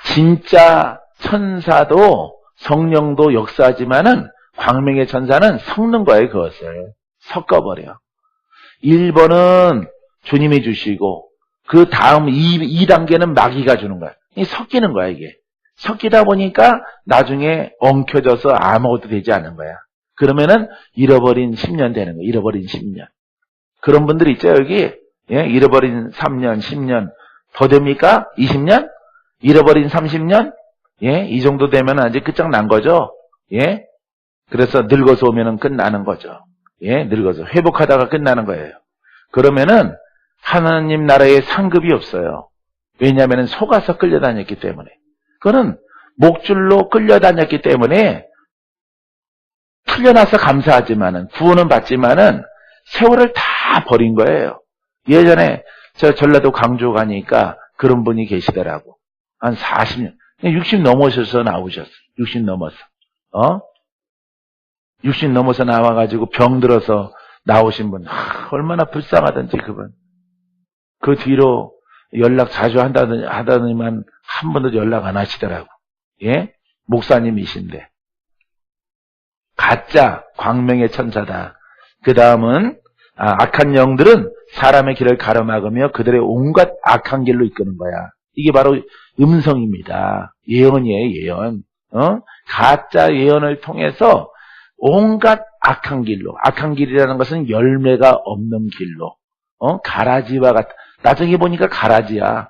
진짜 천사도 성령도 역사하지만은 광명의 천사는 섞는 거예요, 그것을. 섞어버려. 1번은 주님이 주시고, 그 다음 2단계는 마귀가 주는 거야. 이 섞이는 거야, 이게. 섞이다 보니까 나중에 엉켜져서 아무것도 되지 않는 거야. 그러면은 잃어버린 10년 되는 거야, 잃어버린 10년. 그런 분들 있죠, 여기? 예? 잃어버린 3년, 10년. 더 됩니까? 20년? 잃어버린 30년? 예? 이 정도 되면 아직 끝장난 거죠? 예? 그래서 늙어서 오면은 끝나는 거죠. 예? 늙어서. 회복하다가 끝나는 거예요. 그러면은 하나님 나라에 상급이 없어요. 왜냐하면 속아서 끌려다녔기 때문에. 그거는 목줄로 끌려다녔기 때문에 풀려나서 감사하지만은, 구원은 받지만은 세월을 다 버린 거예요. 예전에 저 전라도 광주 가니까 그런 분이 계시더라고. 한 40년, 60 넘으셔서 나오셨어. 60 넘어서. 60 넘어서 나와가지고 병들어서 나오신 분. 얼마나 불쌍하던지 그분. 그 뒤로 연락 자주 하다니만 한 번도 연락 안 하시더라고. 예? 목사님이신데. 가짜 광명의 천사다. 그 다음은 악한 영들은 사람의 길을 가로막으며 그들의 온갖 악한 길로 이끄는 거야. 이게 바로 음성입니다. 예언이에요, 예언. 가짜 예언을 통해서 온갖 악한 길로. 악한 길이라는 것은 열매가 없는 길로. 가라지와 같다. 나중에 보니까 가라지야.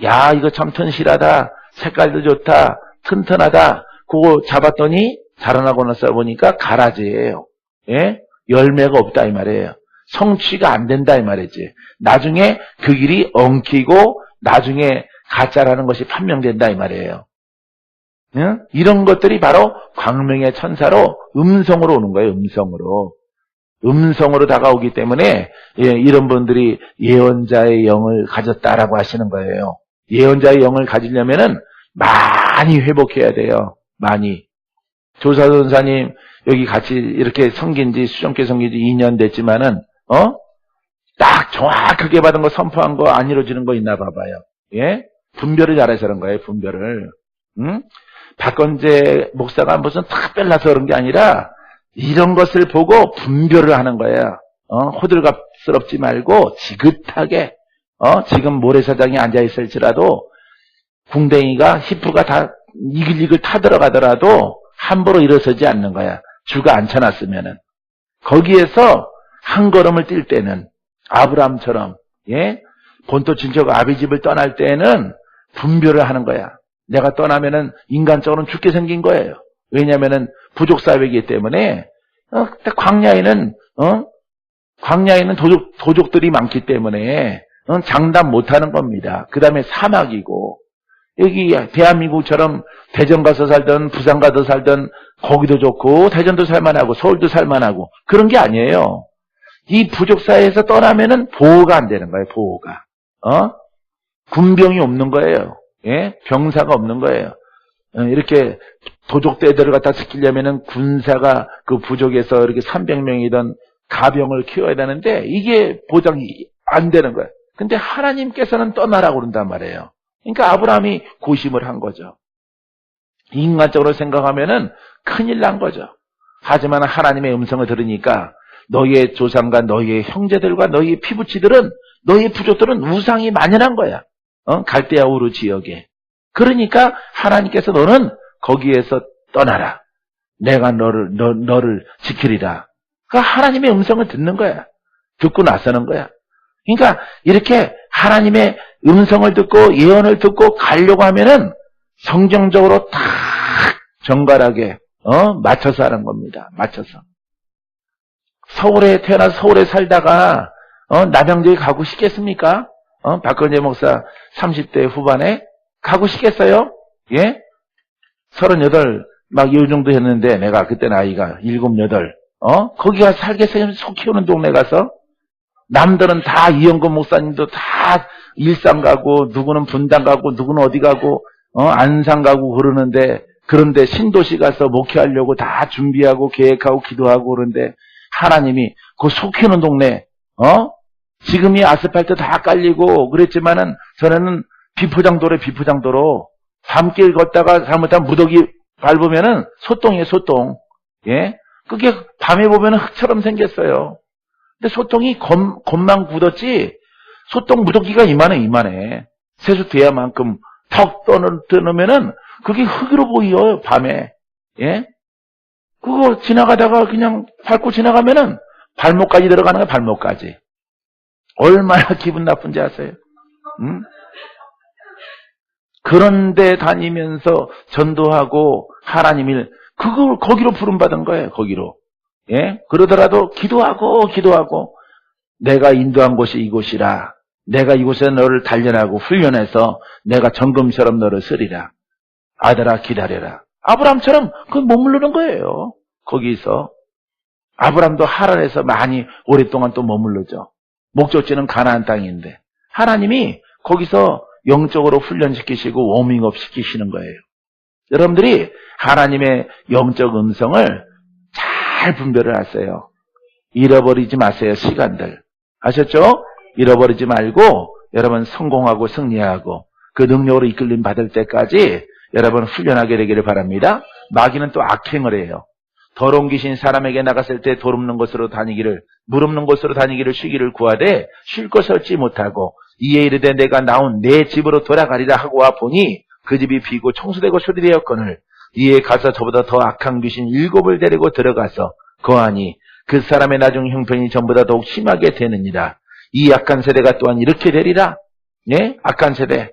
야, 이거 참 튼실하다. 색깔도 좋다. 튼튼하다. 그거 잡았더니 자라나고 나서 보니까 가라지예요. 예? 열매가 없다 이 말이에요. 성취가 안 된다 이 말이지. 나중에 그 길이 엉키고 나중에 가짜라는 것이 판명된다 이 말이에요. 예? 이런 것들이 바로 광명의 천사로 음성으로 오는 거예요. 음성으로 다가오기 때문에 이런 분들이 예언자의 영을 가졌다라고 하시는 거예요. 예언자의 영을 가지려면은 많이 회복해야 돼요. 많이. 조사전사님 여기 같이 이렇게 섬긴지 수정께 섬긴지 2년 됐지만은 딱 정확하게 받은 거 선포한 거 안 이루어지는 거 있나 봐봐요. 예? 분별을 잘해서 그런 거예요. 분별을. 박건재 목사가 무슨 특별나서 그런 게 아니라 이런 것을 보고 분별을 하는 거예요. 호들갑스럽지 말고 지긋하게 지금 모래사장에 앉아있을지라도 궁뎅이가 히프가 다 이글이글 타들어가더라도 함부로 일어서지 않는 거야. 주가 앉혀놨으면은. 거기에서 한 걸음을 뛸 때는 아브라함처럼 예? 본토 친척 아비집을 떠날 때는 분별을 하는 거야. 내가 떠나면은 인간적으로는 죽게 생긴 거예요. 왜냐면은 부족 사회이기 때문에 광야에는 도족들이 많기 때문에 장담 못하는 겁니다. 그 다음에 사막이고 여기 대한민국처럼 대전 가서 살던 부산 가서 살던 거기도 좋고 대전도 살만하고 서울도 살만하고 그런 게 아니에요. 이 부족 사회에서 떠나면은 보호가 안 되는 거예요. 보호가 군병이 없는 거예요. 예? 병사가 없는 거예요. 이렇게 도족대들을 갖다 지키려면은 군사가 그 부족에서 이렇게 300명이던 가병을 키워야 되는데 이게 보장이 안 되는 거예요. 근데 하나님께서는 떠나라고 그런단 말이에요. 그러니까 아브라함이 고심을 한 거죠. 인간적으로 생각하면은 큰일 난 거죠. 하지만 하나님의 음성을 들으니까 너희의 조상과 너희의 형제들과 너희의 피부치들은 너희의 부족들은 우상이 만연한 거야. 갈대아 우르 지역에. 그러니까 하나님께서 너는 거기에서 떠나라. 내가 너를 지키리라. 그러니까 하나님의 음성을 듣는 거야. 듣고 나서는 거야. 그러니까 이렇게 하나님의 음성을 듣고 예언을 듣고 가려고 하면은 성경적으로 딱 정갈하게 맞춰서 하는 겁니다. 맞춰서. 서울에 태어나서 서울에 살다가 남양주에 가고 싶겠습니까? 박건재 목사 30대 후반에 가고 싶겠어요? 예? 38 막 이 정도 했는데 내가 그때 나이가 7, 8 거기 가서 살겠어요? 소 키우는 동네 가서? 남들은 다 이영건 목사님도 다 일산 가고 누구는 분당 가고 누구는 어디 가고 안산 가고 그러는데 그런데 신도시 가서 목회하려고 다 준비하고 계획하고 기도하고 그러는데 하나님이 그 소 키우는 동네 지금이 아스팔트 다 깔리고 그랬지만은 전에는 비포장도로 밤길 걷다가 잘못하면 무더기 밟으면은 소똥이에요, 소똥. 예? 그게 밤에 보면은 흙처럼 생겼어요. 근데 소똥이 겉만 굳었지, 소똥 무더기가 이만해. 세수 대야만큼 턱 떠놓으면은 그게 흙으로 보여요, 밤에. 예? 그거 지나가다가 그냥 밟고 지나가면은 발목까지 들어가는 거야, 발목까지. 얼마나 기분 나쁜지 아세요? 응? 그런데 다니면서 전도하고 하나님을 그걸 거기로 부름받은 거예요. 거기로. 예? 그러더라도 기도하고 내가 인도한 곳이 이곳이라. 내가 이곳에 너를 단련하고 훈련해서 내가 정금처럼 너를 쓰리라. 아들아 기다려라. 아브라함처럼 그 머무르는 거예요. 거기서. 아브라함도 하란에서 많이 오랫동안 또 머무르죠. 목적지는 가나안 땅인데 하나님이 거기서 영적으로 훈련시키시고 워밍업 시키시는 거예요. 여러분들이 하나님의 영적 음성을 잘 분별을 하세요. 잃어버리지 마세요. 시간들. 아셨죠? 잃어버리지 말고 여러분 성공하고 승리하고 그 능력으로 이끌림 받을 때까지 여러분 훈련하게 되기를 바랍니다. 마귀는 또 악행을 해요. 더러운 귀신 사람에게 나갔을 때 물 없는 곳으로 다니기를 쉬기를 구하되 쉴 것을 얻지 못하고 이에 이르되 내가 나온 내 집으로 돌아가리라 하고 와 보니 그 집이 비고 청소되고 수리되었거늘 이에 가서 저보다 더 악한 귀신 7을 데리고 들어가서 거하니 그 사람의 나중 형편이 전보다 더욱 심하게 되느니라. 이 악한 세대가 또한 이렇게 되리라. 예? 악한 세대라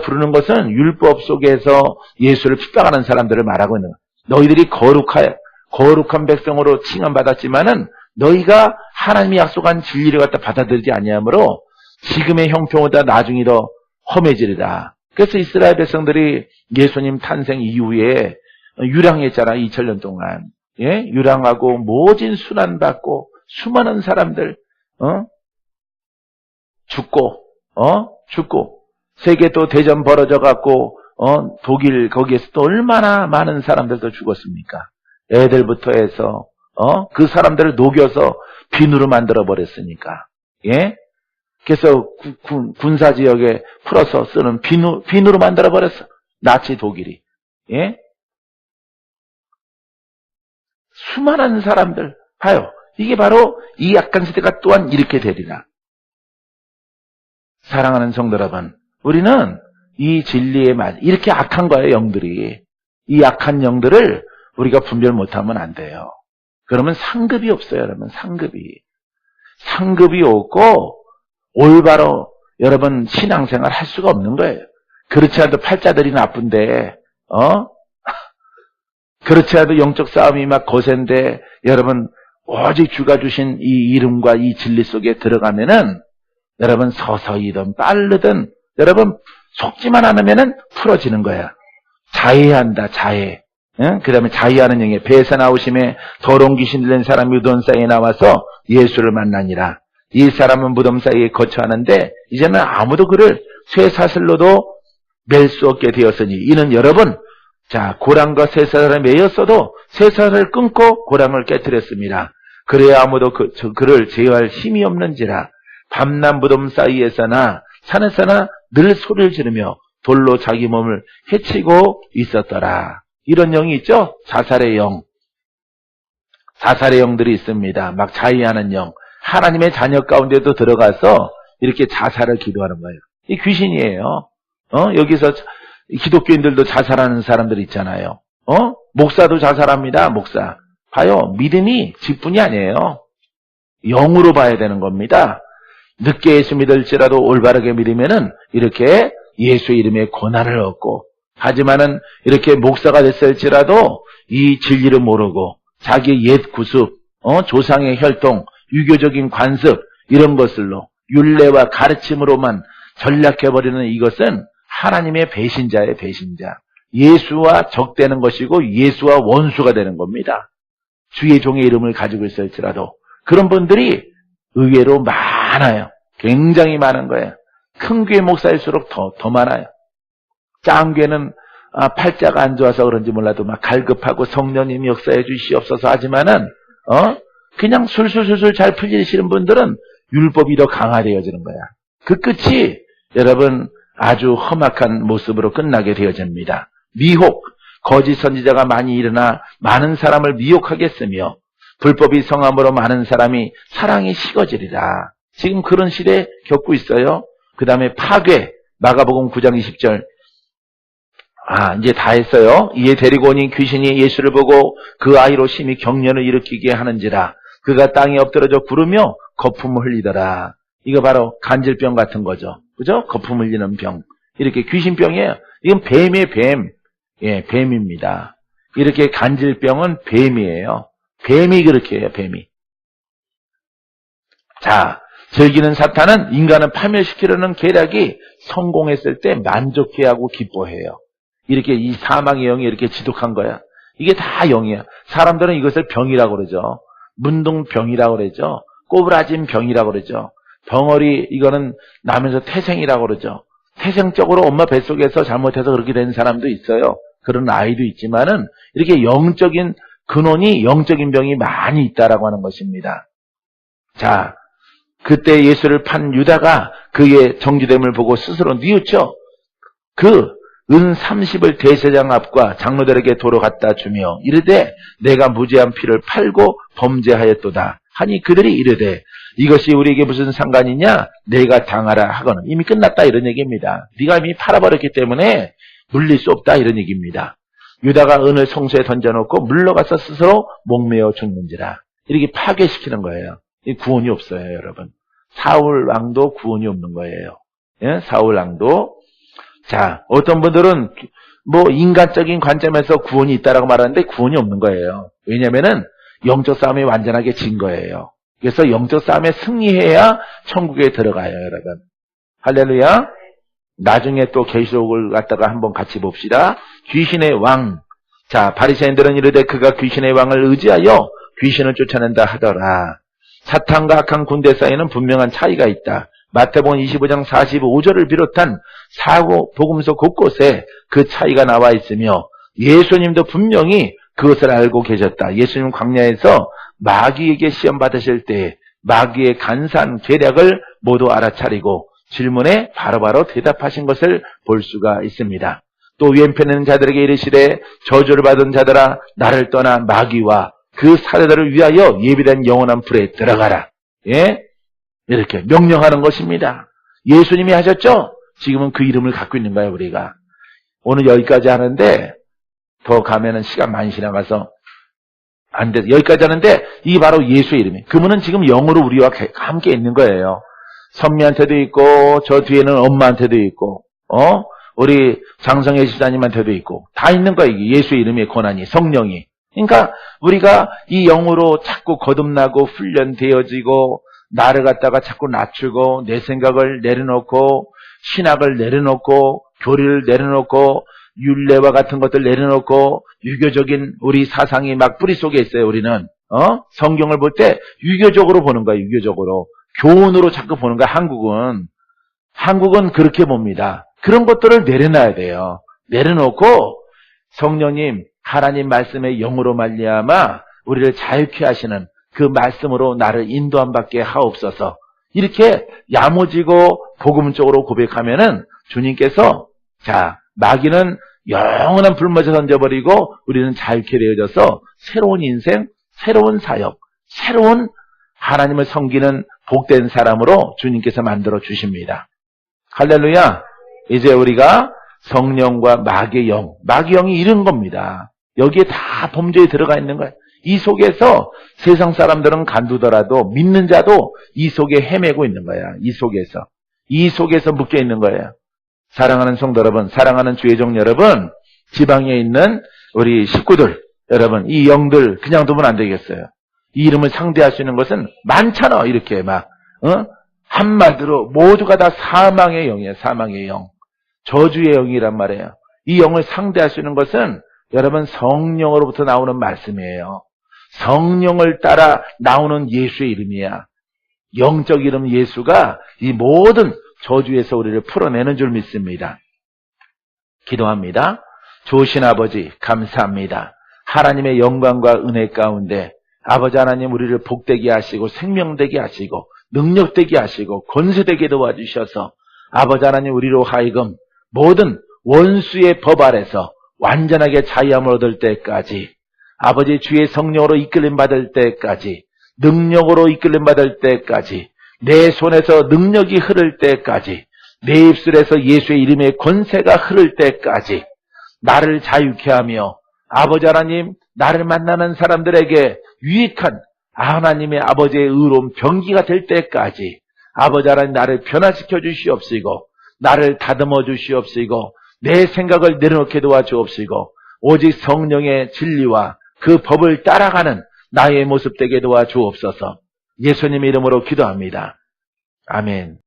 부르는 것은 율법 속에서 예수를 핍박하는 사람들을 말하고 있는 거예요. 너희들이 거룩한 백성으로 칭함받았지만은 너희가 하나님이 약속한 진리를 갖다 받아들이지 아니하므로 지금의 형편보다 나중이 더 험해지리라. 그래서 이스라엘 백성들이 예수님 탄생 이후에 유랑했잖아. 2000년 동안. 예? 유랑하고 모진 순환받고 수많은 사람들 죽고 세계 또 대전 벌어져 갖고 독일 거기에서 또 얼마나 많은 사람들도 죽었습니까? 애들부터 해서 그 사람들을 녹여서 비누로 만들어 버렸으니까. 예? 그래서 군사 지역에 풀어서 쓰는 비누로 만들어 버렸어. 나치 독일이. 예? 수많은 사람들 봐요. 이게 바로 이 악한 시대가 또한 이렇게 되리라. 사랑하는 성도 여러분, 우리는 이 진리에 이렇게 악한 거예요, 영들이. 이 악한 영들을 우리가 분별 못하면 안 돼요. 그러면 상급이 없어요, 여러분. 상급이 없고 올바로 여러분 신앙생활 할 수가 없는 거예요. 그렇지 않아도 팔자들이 나쁜데 그렇지 않아도 영적 싸움이 막 거센데 여러분 오직 주가 주신 이 이름과 이 진리 속에 들어가면은 여러분 서서히든 빠르든 여러분 속지만 않으면은 풀어지는 거야. 자해한다, 자해. 응? 그 다음에 자해하는 영에 배에서 나오심에 더러운 귀신 들린 사람이 무덤 사이에 나와서 예수를 만나니라. 이 사람은 무덤 사이에 거처하는데 이제는 아무도 그를 쇠사슬로도 맬 수 없게 되었으니 이는 여러분 고랑과 쇠사슬을 매였어도 쇠사슬을 끊고 고랑을 깨뜨렸습니다. 그래야 아무도 그를 제어할 힘이 없는지라. 밤낮 무덤 사이에서나 산에서나 늘 소리를 지르며 돌로 자기 몸을 해치고 있었더라. 이런 영이 있죠? 자살의 영들이 있습니다. 막 자위하는 영. 하나님의 자녀 가운데도 들어가서 이렇게 자살을 기도하는 거예요. 이 귀신이에요. 여기서 기독교인들도 자살하는 사람들 있잖아요. 목사도 자살합니다. 목사. 봐요. 믿음이 직분이 아니에요. 영으로 봐야 되는 겁니다. 늦게 예수 믿을지라도 올바르게 믿으면은 이렇게 예수의 이름에 고난을 얻고 하지만은 이렇게 목사가 됐을지라도 이 진리를 모르고 자기의 옛 구습, 조상의 혈통, 유교적인 관습 이런 것들로 율례와 가르침으로만 전락해버리는 이것은 하나님의 배신자의 배신자. 예수와 적대는 것이고 예수와 원수가 되는 겁니다. 주의 종의 이름을 가지고 있을지라도 그런 분들이 의외로 많아요. 굉장히 많은 거예요. 큰 교회 목사일수록 더 많아요. 작은 교회는 팔자가 안 좋아서 그런지 몰라도 막 갈급하고 성령님 역사해 주시옵소서 하지만은 그냥 술술술술 잘 풀리시는 분들은 율법이 더 강화되어지는 거야. 그 끝이 여러분 아주 험악한 모습으로 끝나게 되어집니다. 미혹, 거짓 선지자가 많이 일어나 많은 사람을 미혹하겠으며 불법이 성함으로 많은 사람이 사랑이 식어지리라. 지금 그런 시대 겪고 있어요. 그 다음에 파괴, 마가복음 9장 20절. 이제 다 했어요. 이에 데리고 오니 귀신이 예수를 보고 그 아이로 심히 경련을 일으키게 하는지라. 그가 땅에 엎드러져 구르며 거품을 흘리더라. 이거 바로 간질병 같은 거죠. 그죠? 거품 흘리는 병. 이렇게 귀신병이에요. 이건 뱀이에요, 뱀. 예, 뱀입니다. 이렇게 간질병은 뱀이에요. 뱀이 그렇게 해요, 뱀이. 자, 즐기는 사탄은 인간을 파멸시키려는 계략이 성공했을 때 만족해하고 기뻐해요. 이렇게 이 사망의 영이 이렇게 지독한 거야. 이게 다 영이야. 사람들은 이것을 병이라고 그러죠. 문둥병이라고 그러죠. 꼬부라진 병이라고 그러죠. 덩어리 이거는 나면서 태생이라고 그러죠. 태생적으로 엄마 뱃속에서 잘못해서 그렇게 된 사람도 있어요. 그런 아이도 있지만은 이렇게 영적인 근원이 영적인 병이 많이 있다라고 하는 것입니다. 자, 그때 예수를 판 유다가 그의 정죄됨을 보고 스스로 뉘우쳐 그 은 30을 대제사장 앞과 장로들에게 도로 갖다 주며 이르되 내가 무죄한 피를 팔고 범죄하였도다 하니 그들이 이르되 이것이 우리에게 무슨 상관이냐 내가 당하라 하거늘. 이미 끝났다 이런 얘기입니다. 네가 이미 팔아버렸기 때문에 물릴 수 없다 이런 얘기입니다. 유다가 은을 성소에 던져놓고 물러가서 스스로 목매어 죽는지라. 이렇게 파괴시키는 거예요. 이 구원이 없어요, 여러분. 사울 왕도 구원이 없는 거예요. 예? 사울 왕도. 자, 어떤 분들은 뭐 인간적인 관점에서 구원이 있다라고 말하는데 구원이 없는 거예요. 왜냐면은 영적 싸움이 완전하게 진 거예요. 그래서 영적 싸움에 승리해야 천국에 들어가요, 여러분. 할렐루야. 나중에 또 계시록을 갖다가 한번 같이 봅시다. 귀신의 왕. 자, 바리새인들은 이르되 그가 귀신의 왕을 의지하여 귀신을 쫓아낸다 하더라. 사탄과 악한 군대 사이에는 분명한 차이가 있다. 마태복음 25장 45절을 비롯한 사고 복음서 곳곳에 그 차이가 나와 있으며 예수님도 분명히 그것을 알고 계셨다. 예수님 광야에서 마귀에게 시험 받으실 때 마귀의 간사한 계략을 모두 알아차리고 질문에 바로바로 대답하신 것을 볼 수가 있습니다. 또 왼편에는 자들에게 이르시되 저주를 받은 자들아 나를 떠나 마귀와 그 사례들을 위하여 예비된 영원한 불에 들어가라. 예? 이렇게 명령하는 것입니다. 예수님이 하셨죠? 지금은 그 이름을 갖고 있는 거예요, 우리가. 오늘 여기까지 하는데 더 가면은 시간 많이 지나가서 안 돼. 여기까지 하는데 이게 바로 예수의 이름이에요. 그분은 지금 영으로 우리와 함께 있는 거예요. 선미한테도 있고 저 뒤에는 엄마한테도 있고 우리 장성혜 지사님한테도 있고 다 있는 거예요. 이게 예수의 이름의 권한이, 성령이. 그러니까 우리가 이 영으로 자꾸 거듭나고 훈련되어지고 나를 갖다가 자꾸 낮추고 내 생각을 내려놓고 신학을 내려놓고 교리를 내려놓고 율례와 같은 것들 내려놓고 유교적인 우리 사상이 막 뿌리 속에 있어요. 우리는 성경을 볼 때 유교적으로 보는 거예요. 유교적으로 교훈으로 자꾸 보는 거야. 한국은 그렇게 봅니다. 그런 것들을 내려놔야 돼요. 내려놓고 성령님 하나님 말씀의 영으로 말미암아 우리를 자유케 하시는 그 말씀으로 나를 인도함 받게 하옵소서. 이렇게 야무지고 복음 쪽으로 고백하면은 주님께서 자 마귀는 영원한 불못에 던져버리고 우리는 자유케 되어져서 새로운 인생, 새로운 사역, 새로운 하나님을 섬기는 복된 사람으로 주님께서 만들어 주십니다. 할렐루야. 이제 우리가 성령과 마귀의 영이 이런 겁니다. 여기에 다 범죄에 들어가 있는 거예요. 이 속에서 세상 사람들은 간두더라도 믿는 자도 이 속에 헤매고 있는 거야. 이 속에서 묶여 있는 거예요. 사랑하는 성도 여러분, 사랑하는 주의 종 여러분, 지방에 있는 우리 식구들 여러분, 이 영들 그냥 두면 안 되겠어요. 이 이름을 상대할 수 있는 것은 많잖아. 이렇게 막 한마디로 모두가 다 사망의 영이에요. 사망의 영, 저주의 영이란 말이에요. 이 영을 상대할 수 있는 것은 여러분 성령으로부터 나오는 말씀이에요. 성령을 따라 나오는 예수의 이름이야. 영적 이름 예수가 이 모든 저주에서 우리를 풀어내는 줄 믿습니다. 기도합니다. 좋으신 아버지 감사합니다. 하나님의 영광과 은혜 가운데 아버지 하나님 우리를 복되게 하시고 생명되게 하시고 능력되게 하시고 권세되게 도와주셔서 아버지 하나님 우리로 하여금 모든 원수의 법 아래서 완전하게 자유함을 얻을 때까지 아버지 주의 성령으로 이끌림 받을 때까지 능력으로 이끌림 받을 때까지 내 손에서 능력이 흐를 때까지 내 입술에서 예수의 이름의 권세가 흐를 때까지 나를 자유케 하며 아버지 하나님 나를 만나는 사람들에게 유익한 하나님의 아버지의 의로운 병기가 될 때까지 아버지 하나님 나를 변화시켜 주시옵시고 나를 다듬어 주시옵시고 내 생각을 내려놓게 도와주옵시고 오직 성령의 진리와 그 법을 따라가는 나의 모습 되게 도와주옵소서. 예수님 이름으로 기도합니다. 아멘.